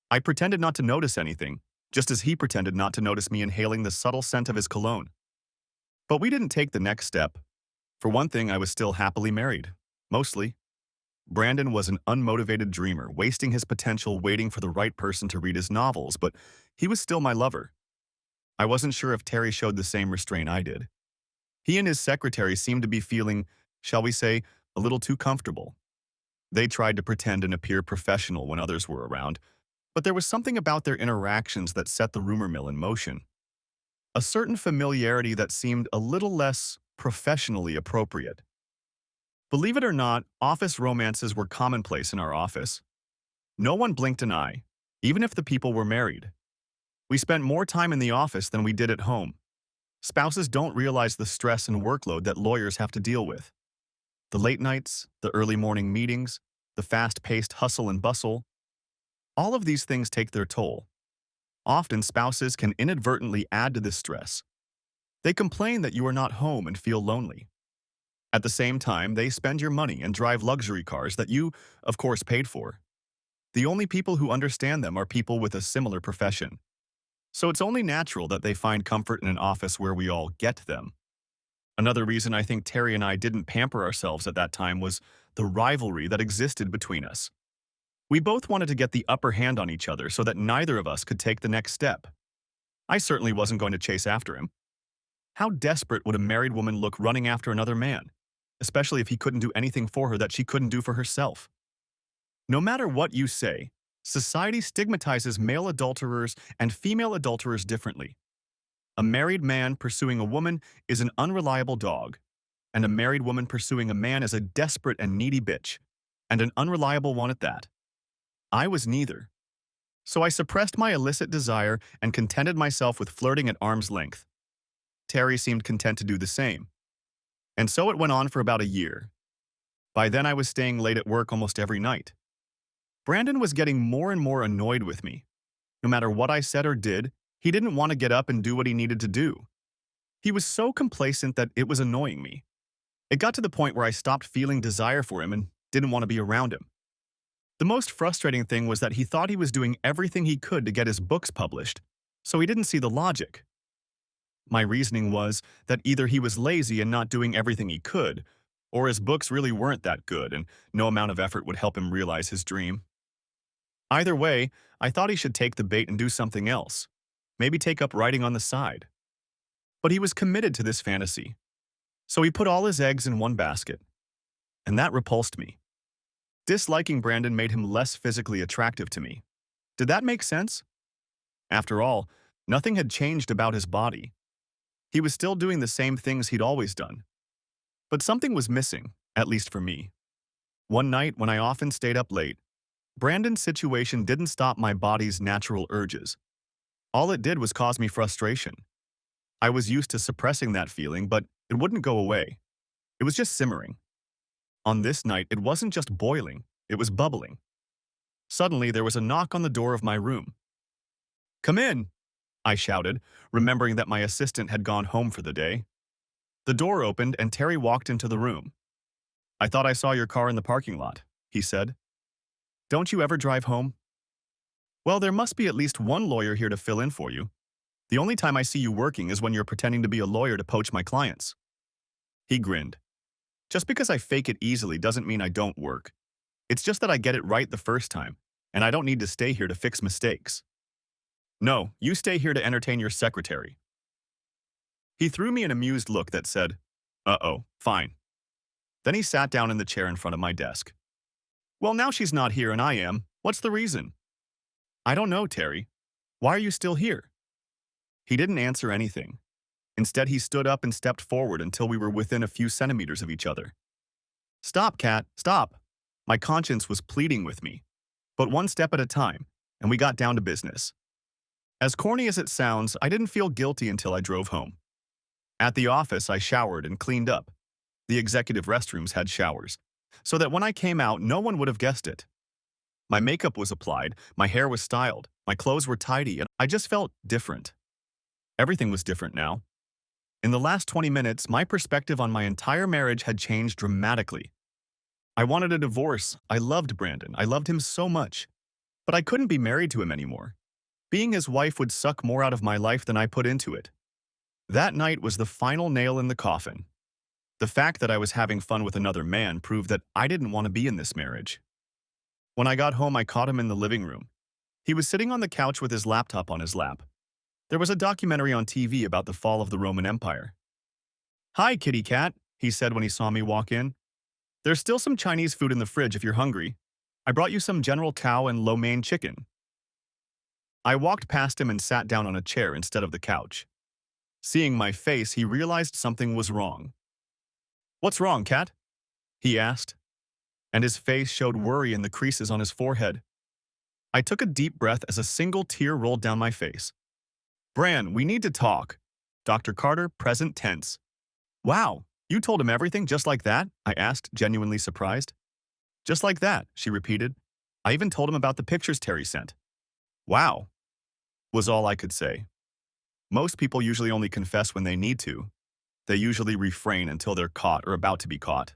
Speaker 1: I pretended not to notice anything, just as he pretended not to notice me inhaling the subtle scent of his cologne. But we didn't take the next step. For one thing, I was still happily married. Mostly. Brandon was an unmotivated dreamer, wasting his potential waiting for the right person to read his novels, but he was still my lover. I wasn't sure if Terry showed the same restraint I did. He and his secretary seemed to be feeling, shall we say, a little too comfortable. They tried to pretend and appear professional when others were around, but there was something about their interactions that set the rumor mill in motion. A certain familiarity that seemed a little less professionally appropriate. Believe it or not, office romances were commonplace in our office. No one blinked an eye, even if the people were married. We spent more time in the office than we did at home. Spouses don't realize the stress and workload that lawyers have to deal with. The late nights, the early morning meetings, the fast-paced hustle and bustle, all of these things take their toll. Often, spouses can inadvertently add to this stress. They complain that you are not home and feel lonely. At the same time, they spend your money and drive luxury cars that you, of course, paid for. The only people who understand them are people with a similar profession. So it's only natural that they find comfort in an office where we all get them. Another reason I think Terry and I didn't pamper ourselves at that time was the rivalry that existed between us. We both wanted to get the upper hand on each other so that neither of us could take the next step. I certainly wasn't going to chase after him. How desperate would a married woman look running after another man, especially if he couldn't do anything for her that she couldn't do for herself? No matter what you say, society stigmatizes male adulterers and female adulterers differently. A married man pursuing a woman is an unreliable dog, and a married woman pursuing a man is a desperate and needy bitch, and an unreliable one at that. I was neither. So I suppressed my illicit desire and contented myself with flirting at arm's length. Terry seemed content to do the same. And so it went on for about a year. By then I was staying late at work almost every night. Brandon was getting more and more annoyed with me. No matter what I said or did, he didn't want to get up and do what he needed to do. He was so complacent that it was annoying me. It got to the point where I stopped feeling desire for him and didn't want to be around him. The most frustrating thing was that he thought he was doing everything he could to get his books published, so he didn't see the logic. My reasoning was that either he was lazy and not doing everything he could, or his books really weren't that good and no amount of effort would help him realize his dream. Either way, I thought he should take the bait and do something else, maybe take up writing on the side. But he was committed to this fantasy, so he put all his eggs in one basket, and that repulsed me. Disliking Brandon made him less physically attractive to me. Did that make sense? After all, nothing had changed about his body. He was still doing the same things he'd always done. But something was missing, at least for me. One night, when I often stayed up late, Brandon's situation didn't stop my body's natural urges. All it did was cause me frustration. I was used to suppressing that feeling, but it wouldn't go away. It was just simmering. On this night, it wasn't just boiling, it was bubbling. Suddenly, there was a knock on the door of my room. "Come in," I shouted, remembering that my assistant had gone home for the day. The door opened and Terry walked into the room. "I thought I saw your car in the parking lot," he said. "Don't you ever drive home?" "Well, there must be at least one lawyer here to fill in for you. The only time I see you working is when you're pretending to be a lawyer to poach my clients." He grinned. "Just because I fake it easily doesn't mean I don't work. It's just that I get it right the first time, and I don't need to stay here to fix mistakes." "No, you stay here to entertain your secretary." He threw me an amused look that said, "Uh-oh, fine." Then he sat down in the chair in front of my desk. "Well, now she's not here and I am. What's the reason?" "I don't know, Terry. Why are you still here?" He didn't answer anything. Instead, he stood up and stepped forward until we were within a few centimeters of each other. "Stop, Kat, stop." My conscience was pleading with me. But one step at a time, and we got down to business. As corny as it sounds, I didn't feel guilty until I drove home. At the office, I showered and cleaned up. The executive restrooms had showers, so that when I came out, no one would have guessed it. My makeup was applied, my hair was styled, my clothes were tidy, and I just felt different. Everything was different now. In the last 20 minutes, my perspective on my entire marriage had changed dramatically. I wanted a divorce. I loved Brandon. I loved him so much. But I couldn't be married to him anymore. Being his wife would suck more out of my life than I put into it. That night was the final nail in the coffin. The fact that I was having fun with another man proved that I didn't want to be in this marriage. When I got home, I caught him in the living room. He was sitting on the couch with his laptop on his lap. There was a documentary on TV about the fall of the Roman Empire. "Hi, kitty cat," he said when he saw me walk in. "There's still some Chinese food in the fridge if you're hungry. I brought you some General Tao and lo mein chicken." I walked past him and sat down on a chair instead of the couch. Seeing my face, he realized something was wrong. "What's wrong, Cat?" he asked, and his face showed worry in the creases on his forehead. I took a deep breath as a single tear rolled down my face. Bran, we need to talk. Dr. Carter, present tense. Wow, you told him everything just like that? I asked, genuinely surprised. Just like that, she repeated. I even told him about the pictures Terry sent. Wow, was all I could say. Most people usually only confess when they need to. They usually refrain until they're caught or about to be caught.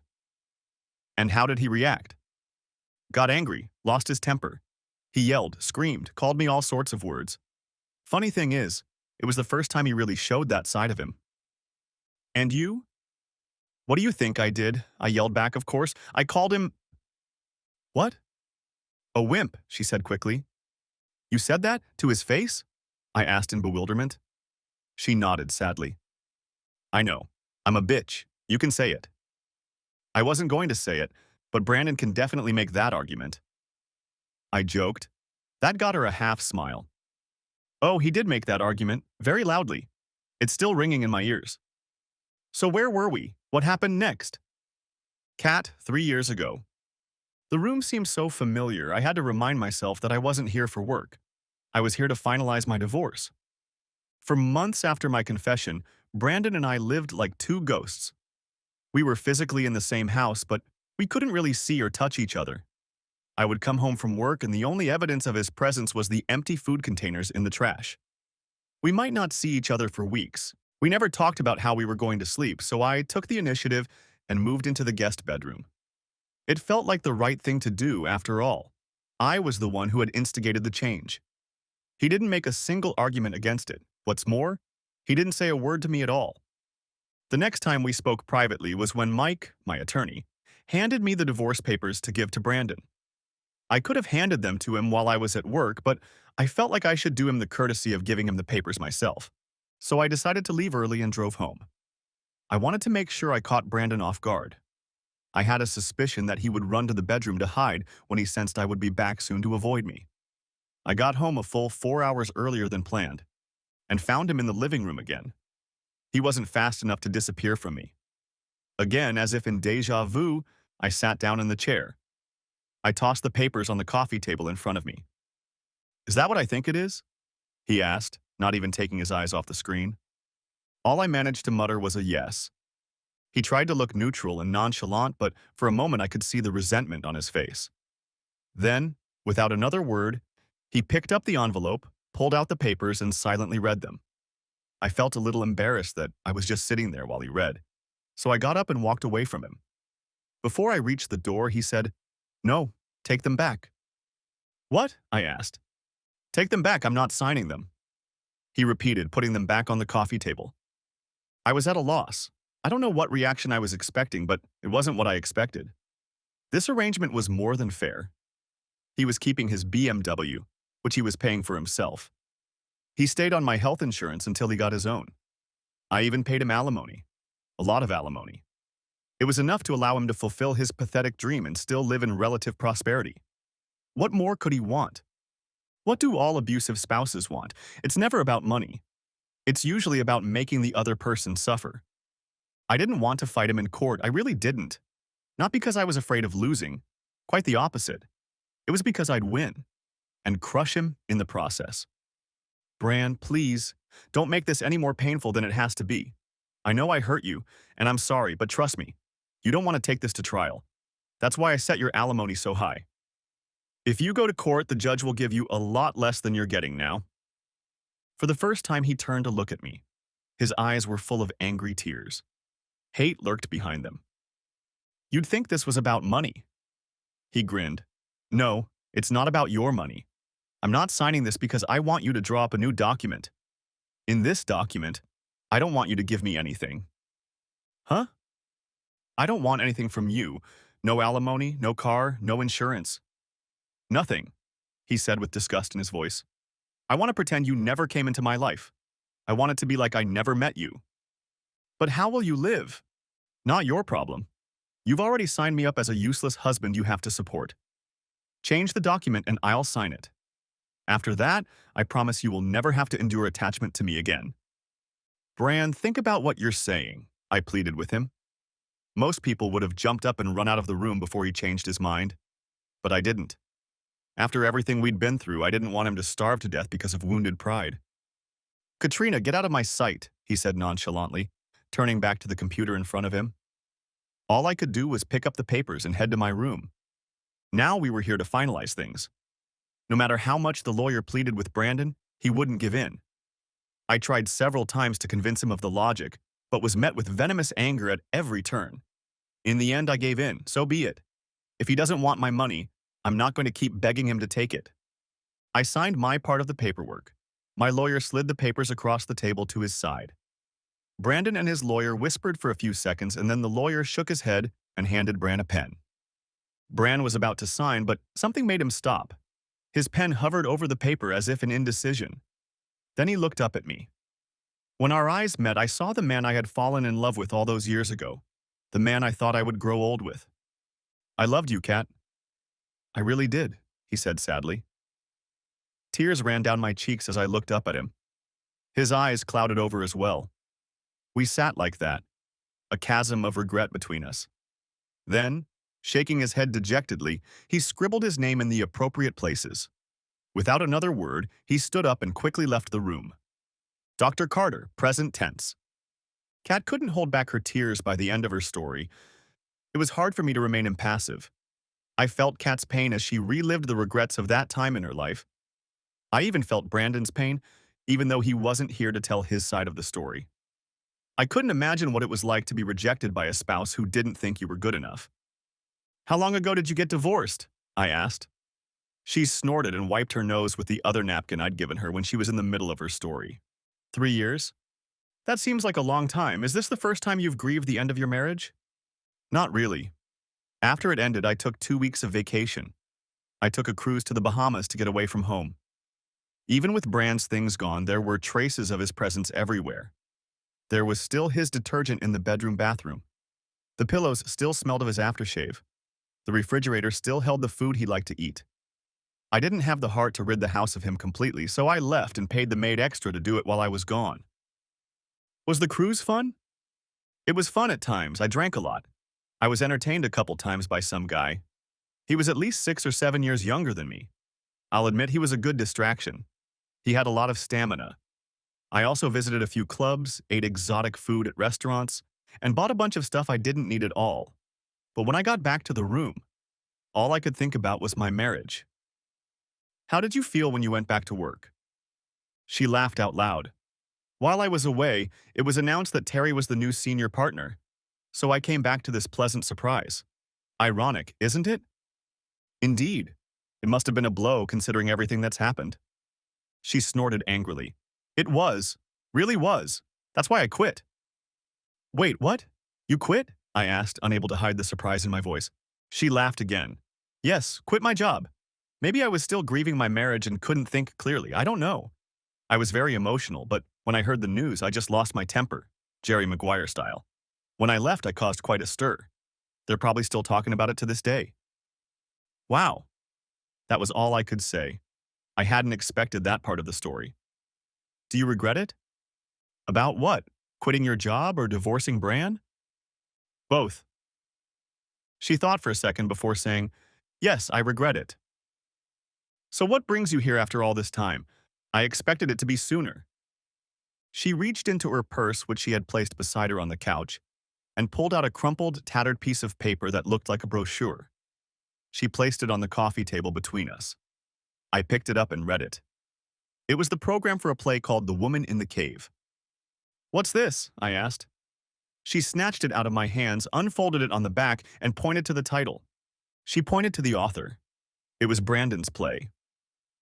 Speaker 1: And how did he react? Got angry, lost his temper. He yelled, screamed, called me all sorts of words. Funny thing is, it was the first time he really showed that side of him. And you? What do you think I did? I yelled back, of course. I called him… What? A wimp, she said quickly. You said that? To his face? I asked in bewilderment. She nodded sadly. I know. I'm a bitch. You can say it. I wasn't going to say it, but Brandon can definitely make that argument. I joked. That got her a half smile. Oh, he did make that argument, very loudly. It's still ringing in my ears. So where were we? What happened next? Cat, 3 years ago. The room seemed so familiar, I had to remind myself that I wasn't here for work. I was here to finalize my divorce. For months after my confession, Brandon and I lived like two ghosts. We were physically in the same house, but we couldn't really see or touch each other. I would come home from work and the only evidence of his presence was the empty food containers in the trash. We might not see each other for weeks. We never talked about how we were going to sleep, so I took the initiative and moved into the guest bedroom. It felt like the right thing to do, after all. I was the one who had instigated the change. He didn't make a single argument against it. What's more, he didn't say a word to me at all. The next time we spoke privately was when Mike, my attorney, handed me the divorce papers to give to Brandon. I could have handed them to him while I was at work, but I felt like I should do him the courtesy of giving him the papers myself. So I decided to leave early and drove home. I wanted to make sure I caught Brandon off guard. I had a suspicion that he would run to the bedroom to hide when he sensed I would be back soon to avoid me. I got home a full 4 hours earlier than planned, and found him in the living room again. He wasn't fast enough to disappear from me. Again, as if in déjà vu, I sat down in the chair. I tossed the papers on the coffee table in front of me. Is that what I think it is? He asked, not even taking his eyes off the screen. All I managed to mutter was a yes. He tried to look neutral and nonchalant, but for a moment I could see the resentment on his face. Then, without another word, he picked up the envelope, pulled out the papers, and silently read them. I felt a little embarrassed that I was just sitting there while he read, so I got up and walked away from him. Before I reached the door, he said, "No, take them back." "What?" I asked. "Take them back, I'm not signing them." He repeated, putting them back on the coffee table. I was at a loss. I don't know what reaction I was expecting, but it wasn't what I expected. This arrangement was more than fair. He was keeping his BMW, which he was paying for himself. He stayed on my health insurance until he got his own. I even paid him alimony. A lot of alimony. It was enough to allow him to fulfill his pathetic dream and still live in relative prosperity. What more could he want? What do all abusive spouses want? It's never about money. It's usually about making the other person suffer. I didn't want to fight him in court, I really didn't. Not because I was afraid of losing, quite the opposite. It was because I'd win, and crush him in the process. Bran, please, don't make this any more painful than it has to be. I know I hurt you, and I'm sorry, but trust me, you don't want to take this to trial. That's why I set your alimony so high. If you go to court, the judge will give you a lot less than you're getting now. For the first time, he turned to look at me. His eyes were full of angry tears. Hate lurked behind them. You'd think this was about money. He grinned. No, it's not about your money. I'm not signing this because I want you to draw up a new document. In this document, I don't want you to give me anything. Huh? I don't want anything from you. No alimony, no car, no insurance. Nothing, he said with disgust in his voice. I want to pretend you never came into my life. I want it to be like I never met you. But how will you live? Not your problem. You've already signed me up as a useless husband you have to support. Change the document and I'll sign it. After that, I promise you will never have to endure attachment to me again. Bran, think about what you're saying, I pleaded with him. Most people would have jumped up and run out of the room before he changed his mind. But I didn't. After everything we'd been through, I didn't want him to starve to death because of wounded pride. Katrina, get out of my sight, he said nonchalantly, turning back to the computer in front of him. All I could do was pick up the papers and head to my room. Now we were here to finalize things. No matter how much the lawyer pleaded with Brandon, he wouldn't give in. I tried several times to convince him of the logic, but was met with venomous anger at every turn. In the end, I gave in, so be it. If he doesn't want my money, I'm not going to keep begging him to take it. I signed my part of the paperwork. My lawyer slid the papers across the table to his side. Brandon and his lawyer whispered for a few seconds, and then the lawyer shook his head and handed Bran a pen. Bran was about to sign, but something made him stop. His pen hovered over the paper as if in indecision. Then he looked up at me. When our eyes met, I saw the man I had fallen in love with all those years ago, the man I thought I would grow old with. I loved you, Kat. I really did, he said sadly. Tears ran down my cheeks as I looked up at him. His eyes clouded over as well. We sat like that, a chasm of regret between us. Then, shaking his head dejectedly, he scribbled his name in the appropriate places. Without another word, he stood up and quickly left the room. Dr. Carter, present tense. Kat couldn't hold back her tears by the end of her story. It was hard for me to remain impassive. I felt Kat's pain as she relived the regrets of that time in her life. I even felt Brandon's pain, even though he wasn't here to tell his side of the story. I couldn't imagine what it was like to be rejected by a spouse who didn't think you were good enough. How long ago did you get divorced? I asked. She snorted and wiped her nose with the other napkin I'd given her when she was in the middle of her story. 3 years? That seems like a long time. Is this the first time you've grieved the end of your marriage? Not really. After it ended, I took 2 weeks of vacation. I took a cruise to the Bahamas to get away from home. Even with Bran's things gone, there were traces of his presence everywhere. There was still his detergent in the bedroom bathroom. The pillows still smelled of his aftershave. The refrigerator still held the food he liked to eat. I didn't have the heart to rid the house of him completely, so I left and paid the maid extra to do it while I was gone. Was the cruise fun? It was fun at times. I drank a lot. I was entertained a couple times by some guy. He was at least 6 or 7 years younger than me. I'll admit he was a good distraction. He had a lot of stamina. I also visited a few clubs, ate exotic food at restaurants, and bought a bunch of stuff I didn't need at all. But when I got back to the room, all I could think about was my marriage. How did you feel when you went back to work? She laughed out loud. While I was away, it was announced that Terry was the new senior partner, so I came back to this pleasant surprise. Ironic, isn't it? Indeed. It must have been a blow considering everything that's happened. She snorted angrily. It was. Really was. That's why I quit. Wait, what? You quit? I asked, unable to hide the surprise in my voice. She laughed again. Yes, quit my job. Maybe I was still grieving my marriage and couldn't think clearly. I don't know. I was very emotional, but when I heard the news, I just lost my temper, Jerry Maguire style. When I left, I caused quite a stir. They're probably still talking about it to this day. Wow. That was all I could say. I hadn't expected that part of the story. Do you regret it? About what? Quitting your job or divorcing Bran? Both. She thought for a second before saying, Yes, I regret it. So what brings you here after all this time? I expected it to be sooner. She reached into her purse, which she had placed beside her on the couch, and pulled out a crumpled, tattered piece of paper that looked like a brochure. She placed it on the coffee table between us. I picked it up and read it. It was the program for a play called The Woman in the Cave. What's this? I asked. She snatched it out of my hands, unfolded it on the back, and pointed to the title. She pointed to the author. It was Brandon's play.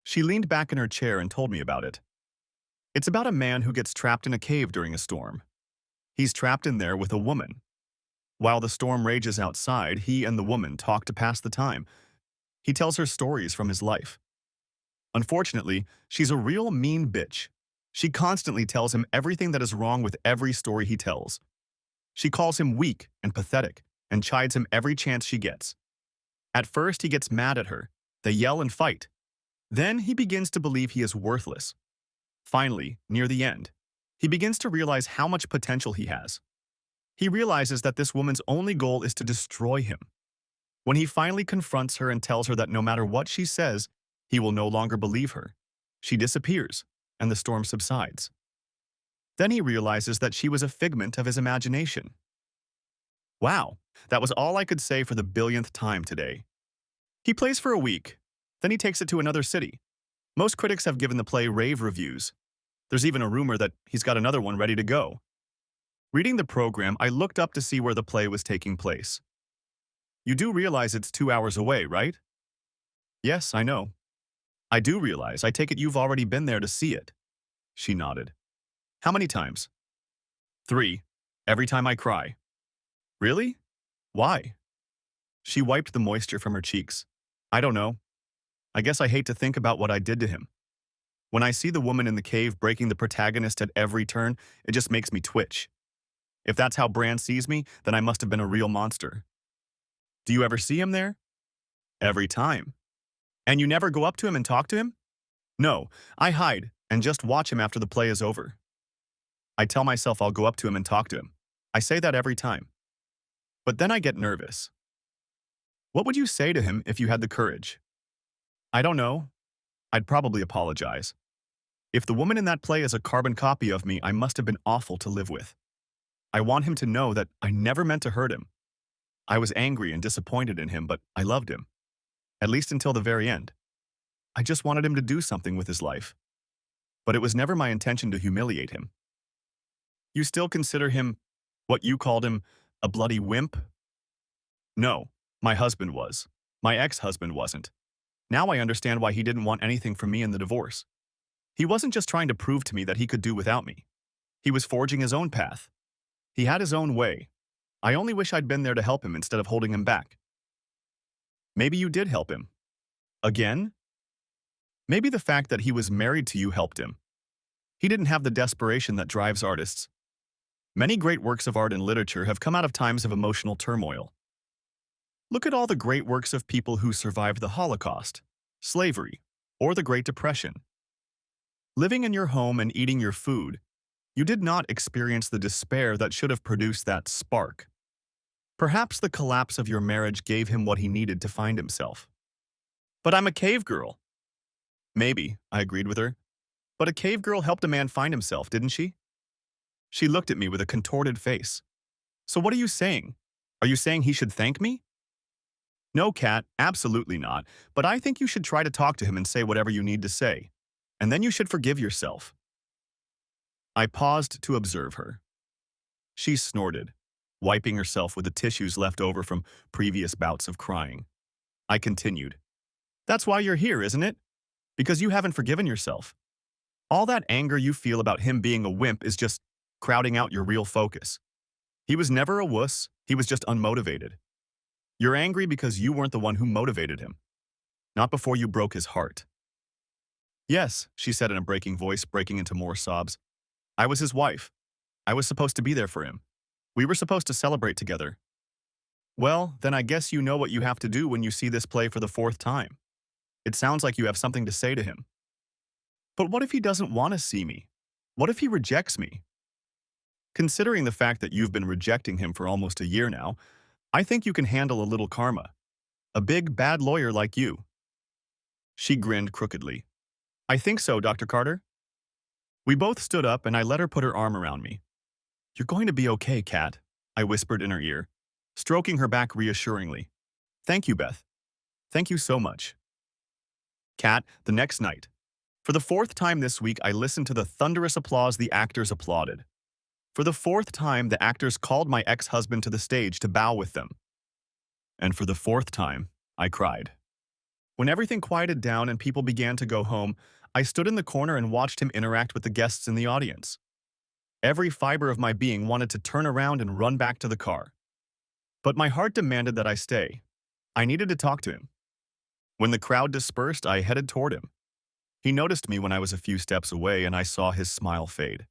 Speaker 1: She leaned back in her chair and told me about it. It's about a man who gets trapped in a cave during a storm. He's trapped in there with a woman. While the storm rages outside, he and the woman talk to pass the time. He tells her stories from his life. Unfortunately, she's a real mean bitch. She constantly tells him everything that is wrong with every story he tells. She calls him weak and pathetic and chides him every chance she gets. At first, he gets mad at her. They yell and fight. Then he begins to believe he is worthless. Finally, near the end, he begins to realize how much potential he has. He realizes that this woman's only goal is to destroy him. When he finally confronts her and tells her that no matter what she says, he will no longer believe her, she disappears, and the storm subsides. Then he realizes that she was a figment of his imagination. Wow, that was all I could say for the billionth time today. He plays for a week. Then he takes it to another city. Most critics have given the play rave reviews. There's even a rumor that he's got another one ready to go. Reading the program, I looked up to see where the play was taking place. You do realize it's 2 hours away, right? Yes, I know. I do realize. I take it you've already been there to see it. She nodded. How many times? 3. Every time I cry. Really? Why? She wiped the moisture from her cheeks. I don't know. I guess I hate to think about what I did to him. When I see the woman in the cave breaking the protagonist at every turn, it just makes me twitch. If that's how Bran sees me, then I must have been a real monster. Do you ever see him there? Every time. And you never go up to him and talk to him? No, I hide and just watch him after the play is over. I tell myself I'll go up to him and talk to him. I say that every time. But then I get nervous. What would you say to him if you had the courage? I don't know. I'd probably apologize. If the woman in that play is a carbon copy of me, I must have been awful to live with. I want him to know that I never meant to hurt him. I was angry and disappointed in him, but I loved him. At least until the very end. I just wanted him to do something with his life. But it was never my intention to humiliate him. You still consider him, what you called him, a bloody wimp? No, my husband was. My ex-husband wasn't. Now I understand why he didn't want anything from me in the divorce. He wasn't just trying to prove to me that he could do without me. He was forging his own path. He had his own way. I only wish I'd been there to help him instead of holding him back. Maybe you did help him. Again? Maybe the fact that he was married to you helped him. He didn't have the desperation that drives artists. Many great works of art and literature have come out of times of emotional turmoil. Look at all the great works of people who survived the Holocaust, slavery, or the Great Depression. Living in your home and eating your food, you did not experience the despair that should have produced that spark. Perhaps the collapse of your marriage gave him what he needed to find himself. But I'm a cave girl. Maybe, I agreed with her. But a cave girl helped a man find himself, didn't she? She looked at me with a contorted face. So what are you saying? Are you saying he should thank me? No, Kat, absolutely not. But I think you should try to talk to him and say whatever you need to say. And then you should forgive yourself. I paused to observe her. She snorted, wiping herself with the tissues left over from previous bouts of crying. I continued. That's why you're here, isn't it? Because you haven't forgiven yourself. All that anger you feel about him being a wimp is just crowding out your real focus. He was never a wuss, he was just unmotivated. You're angry because you weren't the one who motivated him, not before you broke his heart. Yes, she said in a breaking voice, breaking into more sobs. I was his wife. I was supposed to be there for him. We were supposed to celebrate together. Well, then I guess you know what you have to do when you see this play for the 4th time. It sounds like you have something to say to him. But what if he doesn't want to see me? What if he rejects me? Considering the fact that you've been rejecting him for almost a year now, I think you can handle a little karma. A big, bad lawyer like you. She grinned crookedly. I think so, Dr. Carter. We both stood up and I let her put her arm around me. You're going to be okay, Kat, I whispered in her ear, stroking her back reassuringly. Thank you, Beth. Thank you so much. Kat, the next night. For the 4th time this week, I listened to the thunderous applause the actors applauded. For the 4th time, the actors called my ex-husband to the stage to bow with them. And for the 4th time, I cried. When everything quieted down and people began to go home, I stood in the corner and watched him interact with the guests in the audience. Every fiber of my being wanted to turn around and run back to the car. But my heart demanded that I stay. I needed to talk to him. When the crowd dispersed, I headed toward him. He noticed me when I was a few steps away and I saw his smile fade.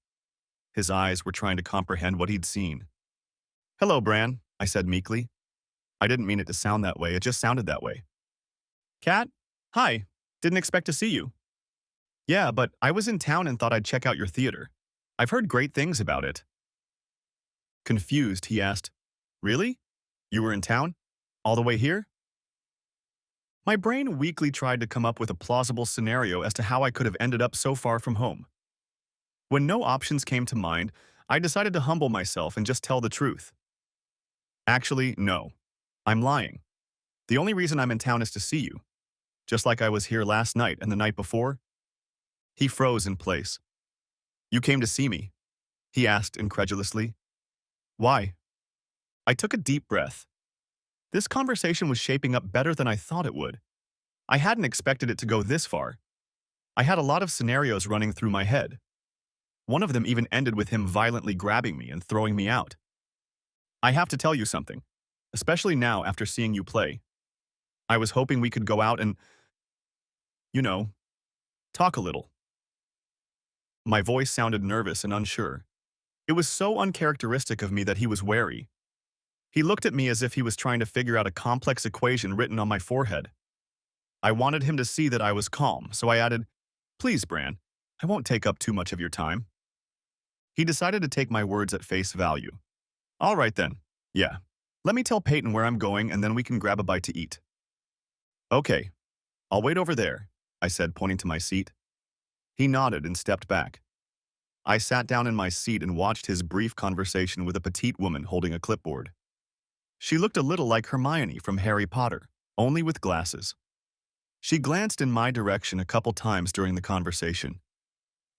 Speaker 1: His eyes were trying to comprehend what he'd seen. Hello, Bran, I said meekly. I didn't mean it to sound that way, it just sounded that way. Kat? Hi, didn't expect to see you. Yeah, but I was in town and thought I'd check out your theater. I've heard great things about it. Confused, he asked, Really? You were in town? All the way here? My brain weakly tried to come up with a plausible scenario as to how I could have ended up so far from home. When no options came to mind, I decided to humble myself and just tell the truth. Actually, no. I'm lying. The only reason I'm in town is to see you, just like I was here last night and the night before. He froze in place. You came to see me? He asked incredulously. Why? I took a deep breath. This conversation was shaping up better than I thought it would. I hadn't expected it to go this far. I had a lot of scenarios running through my head. One of them even ended with him violently grabbing me and throwing me out. I have to tell you something, especially now after seeing you play. I was hoping we could go out and, you know, talk a little. My voice sounded nervous and unsure. It was so uncharacteristic of me that he was wary. He looked at me as if he was trying to figure out a complex equation written on my forehead. I wanted him to see that I was calm, so I added, Please, Bran, I won't take up too much of your time. He decided to take my words at face value. All right then. Yeah. Let me tell Peyton where I'm going and then we can grab a bite to eat. Okay. I'll wait over there, I said, pointing to my seat. He nodded and stepped back. I sat down in my seat and watched his brief conversation with a petite woman holding a clipboard. She looked a little like Hermione from Harry Potter, only with glasses. She glanced in my direction a couple times during the conversation.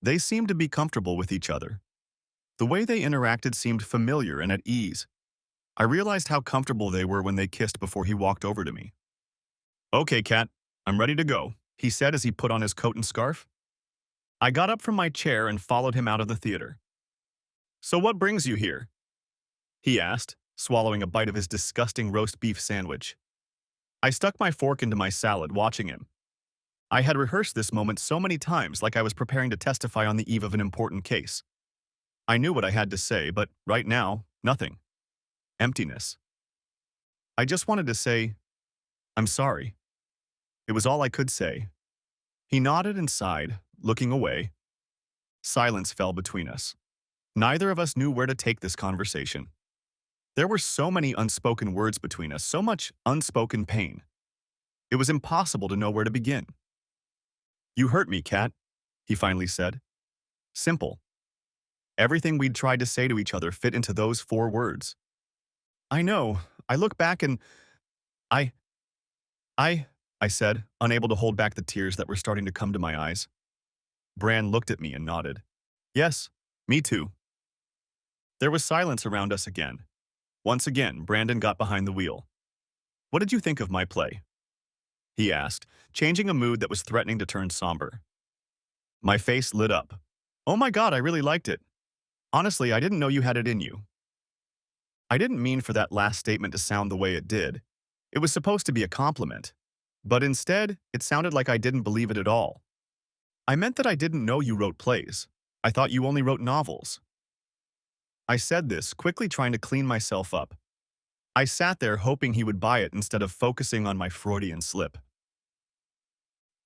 Speaker 1: They seemed to be comfortable with each other. The way they interacted seemed familiar and at ease. I realized how comfortable they were when they kissed before he walked over to me. Okay, Kat, I'm ready to go, he said as he put on his coat and scarf. I got up from my chair and followed him out of the theater. So what brings you here? He asked, swallowing a bite of his disgusting roast beef sandwich. I stuck my fork into my salad, watching him. I had rehearsed this moment so many times, like I was preparing to testify on the eve of an important case. I knew what I had to say, but right now, nothing. Emptiness. I just wanted to say, I'm sorry. It was all I could say. He nodded and sighed, looking away. Silence fell between us. Neither of us knew where to take this conversation. There were so many unspoken words between us, so much unspoken pain. It was impossible to know where to begin. You hurt me, Kat, he finally said. Simple. Everything we'd tried to say to each other fit into those 4 words. I know. I look back and I, I said, unable to hold back the tears that were starting to come to my eyes. Bran looked at me and nodded. Yes, me too. There was silence around us again. Once again, Brandon got behind the wheel. What did you think of my play? He asked, changing a mood that was threatening to turn somber. My face lit up. Oh my God, I really liked it. Honestly, I didn't know you had it in you. I didn't mean for that last statement to sound the way it did. It was supposed to be a compliment. But instead, it sounded like I didn't believe it at all. I meant that I didn't know you wrote plays. I thought you only wrote novels. I said this, quickly trying to clean myself up. I sat there hoping he would buy it instead of focusing on my Freudian slip.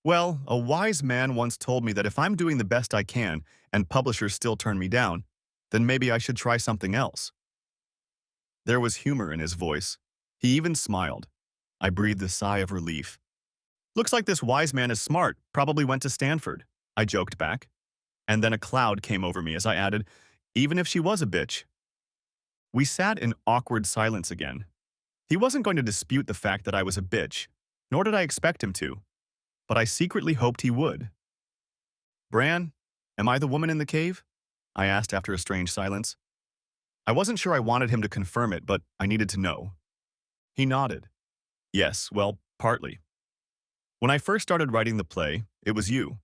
Speaker 1: Well, a wise man once told me that if I'm doing the best I can and publishers still turn me down, then maybe I should try something else. There was humor in his voice. He even smiled. I breathed a sigh of relief. Looks like this wise man is smart, probably went to Stanford, I joked back. And then a cloud came over me as I added, even if she was a bitch. We sat in awkward silence again. He wasn't going to dispute the fact that I was a bitch, nor did I expect him to, but I secretly hoped he would. Bran, am I the woman in the cave? I asked after a strange silence. I wasn't sure I wanted him to confirm it, but I needed to know. He nodded. Yes, well, partly. When I first started writing the play, it was you.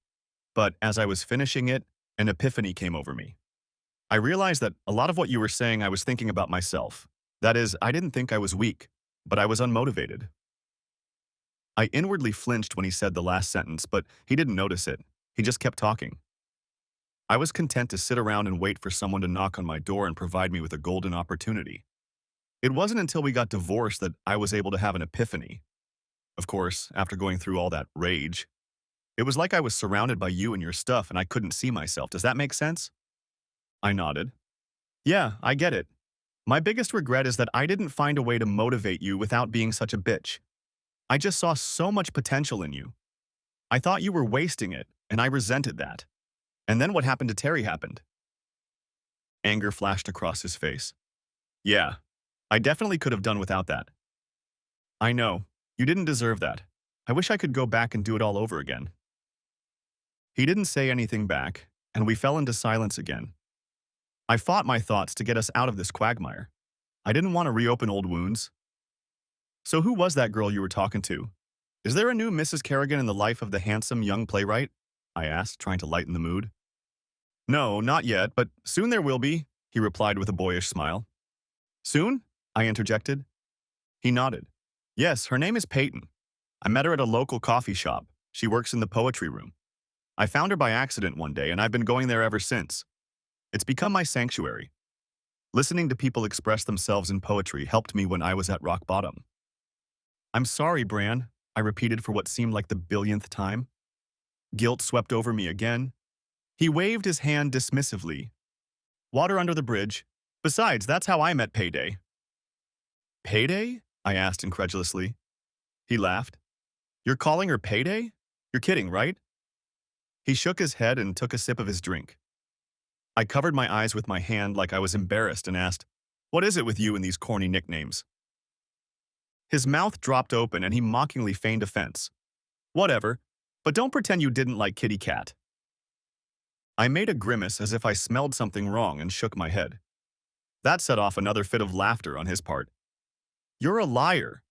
Speaker 1: But as I was finishing it, an epiphany came over me. I realized that a lot of what you were saying I was thinking about myself. That is, I didn't think I was weak, but I was unmotivated. I inwardly flinched when he said the last sentence, but he didn't notice it. He just kept talking. I was content to sit around and wait for someone to knock on my door and provide me with a golden opportunity. It wasn't until we got divorced that I was able to have an epiphany. Of course, after going through all that rage, it was like I was surrounded by you and your stuff and I couldn't see myself. Does that make sense? I nodded. Yeah, I get it. My biggest regret is that I didn't find a way to motivate you without being such a bitch. I just saw so much potential in you. I thought you were wasting it, and I resented that. And then what happened to Terry happened. Anger flashed across his face. Yeah, I definitely could have done without that. I know. You didn't deserve that. I wish I could go back and do it all over again. He didn't say anything back, and we fell into silence again. I fought my thoughts to get us out of this quagmire. I didn't want to reopen old wounds. So who was that girl you were talking to? Is there a new Mrs. Kerrigan in the life of the handsome young playwright? I asked, trying to lighten the mood. No, not yet, but soon there will be, he replied with a boyish smile. Soon? I interjected. He nodded. Yes, her name is Peyton. I met her at a local coffee shop. She works in the poetry room. I found her by accident one day, and I've been going there ever since. It's become my sanctuary. Listening to people express themselves in poetry helped me when I was at rock bottom. I'm sorry, Bran, I repeated for what seemed like the billionth time. Guilt swept over me again. He waved his hand dismissively. Water under the bridge. Besides, that's how I met Payday. Payday? I asked incredulously. He laughed. You're calling her Payday? You're kidding, right? He shook his head and took a sip of his drink. I covered my eyes with my hand like I was embarrassed and asked, What is it with you and these corny nicknames? His mouth dropped open and he mockingly feigned offense. Whatever, but don't pretend you didn't like Kitty Cat. I made a grimace as if I smelled something wrong and shook my head. That set off another fit of laughter on his part. You're a liar.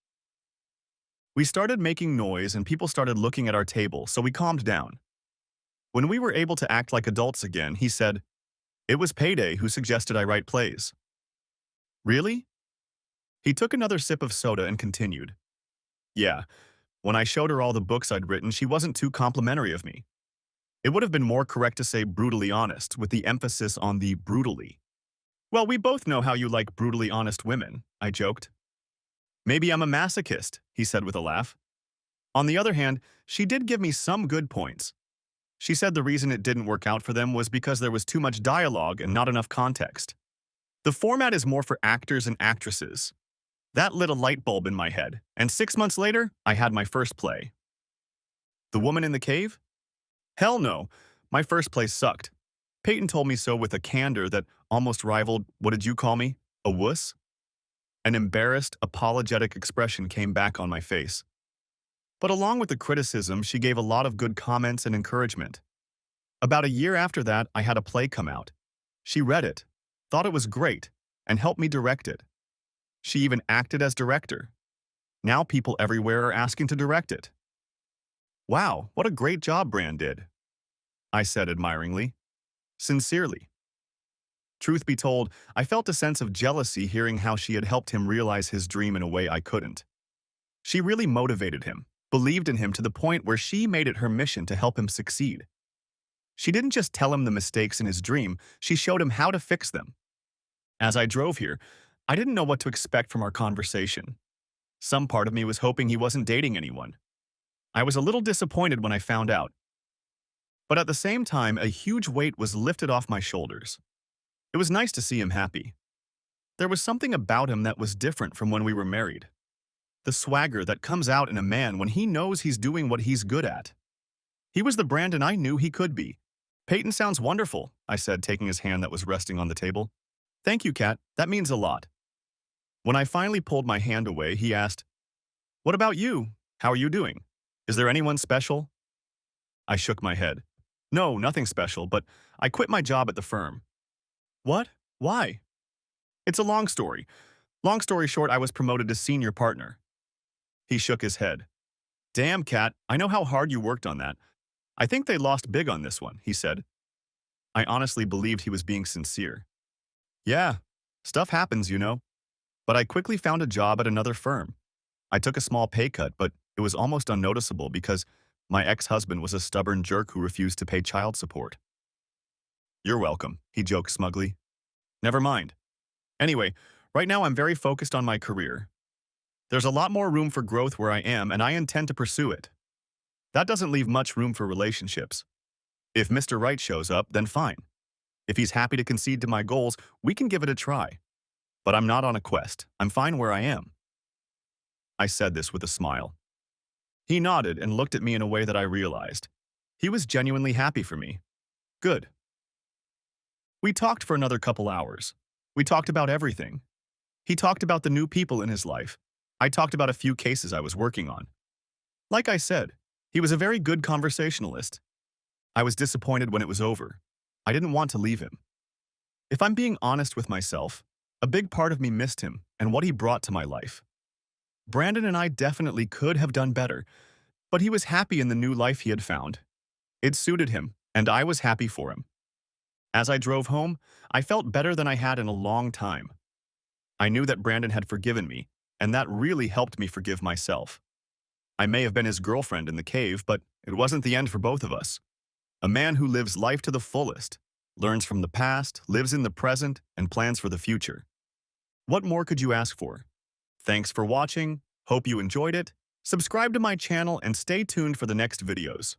Speaker 1: We started making noise and people started looking at our table, so we calmed down. When we were able to act like adults again, he said, It was Payday who suggested I write plays. Really? He took another sip of soda and continued. Yeah, when I showed her all the books I'd written, she wasn't too complimentary of me. It would have been more correct to say brutally honest, with the emphasis on the brutally. Well, we both know how you like brutally honest women, I joked. Maybe I'm a masochist, he said with a laugh. On the other hand, she did give me some good points. She said the reason it didn't work out for them was because there was too much dialogue and not enough context. The format is more for actors and actresses. That lit a light bulb in my head, and 6 months later, I had my first play. The Woman in the Cave? Hell no, my first play sucked. Peyton told me so with a candor that almost rivaled, what did you call me, a wuss? An embarrassed, apologetic expression came back on my face. But along with the criticism, she gave a lot of good comments and encouragement. About a year after that, I had a play come out. She read it, thought it was great, and helped me direct it. She even acted as director. Now people everywhere are asking to direct it. Wow, what a great job Bran did, I said admiringly. Sincerely. Truth be told, I felt a sense of jealousy hearing how she had helped him realize his dream in a way I couldn't. She really motivated him, believed in him to the point where she made it her mission to help him succeed. She didn't just tell him the mistakes in his dream, she showed him how to fix them. As I drove here, I didn't know what to expect from our conversation. Some part of me was hoping he wasn't dating anyone. I was a little disappointed when I found out. But at the same time, a huge weight was lifted off my shoulders. It was nice to see him happy. There was something about him that was different from when we were married. The swagger that comes out in a man when he knows he's doing what he's good at. He was the Brandon I knew he could be. Peyton sounds wonderful, I said, taking his hand that was resting on the table. Thank you, Kat. That means a lot. When I finally pulled my hand away, he asked, What about you? How are you doing? Is there anyone special? I shook my head. No, nothing special, but I quit my job at the firm. What? Why? It's a long story. Long story short, I was promoted to senior partner. He shook his head. Damn, Kat, I know how hard you worked on that. I think they lost big on this one, he said. I honestly believed he was being sincere. Yeah, stuff happens, you know. But I quickly found a job at another firm. I took a small pay cut, but it was almost unnoticeable because my ex-husband was a stubborn jerk who refused to pay child support. You're welcome, he joked smugly. Never mind. Anyway, right now I'm very focused on my career. There's a lot more room for growth where I am, and I intend to pursue it. That doesn't leave much room for relationships. If Mr. Right shows up, then fine. If he's happy to concede to my goals, we can give it a try. But I'm not on a quest. I'm fine where I am. I said this with a smile. He nodded and looked at me in a way that I realized. He was genuinely happy for me. Good. We talked for another couple hours. We talked about everything. He talked about the new people in his life. I talked about a few cases I was working on. Like I said, he was a very good conversationalist. I was disappointed when it was over. I didn't want to leave him. If I'm being honest with myself, a big part of me missed him and what he brought to my life. Brandon and I definitely could have done better, but he was happy in the new life he had found. It suited him, and I was happy for him. As I drove home, I felt better than I had in a long time. I knew that Brandon had forgiven me, and that really helped me forgive myself. I may have been his girlfriend in the cave, but it wasn't the end for both of us. A man who lives life to the fullest, learns from the past, lives in the present, and plans for the future. What more could you ask for? Thanks for watching. Hope you enjoyed it. Subscribe to my channel and stay tuned for the next videos.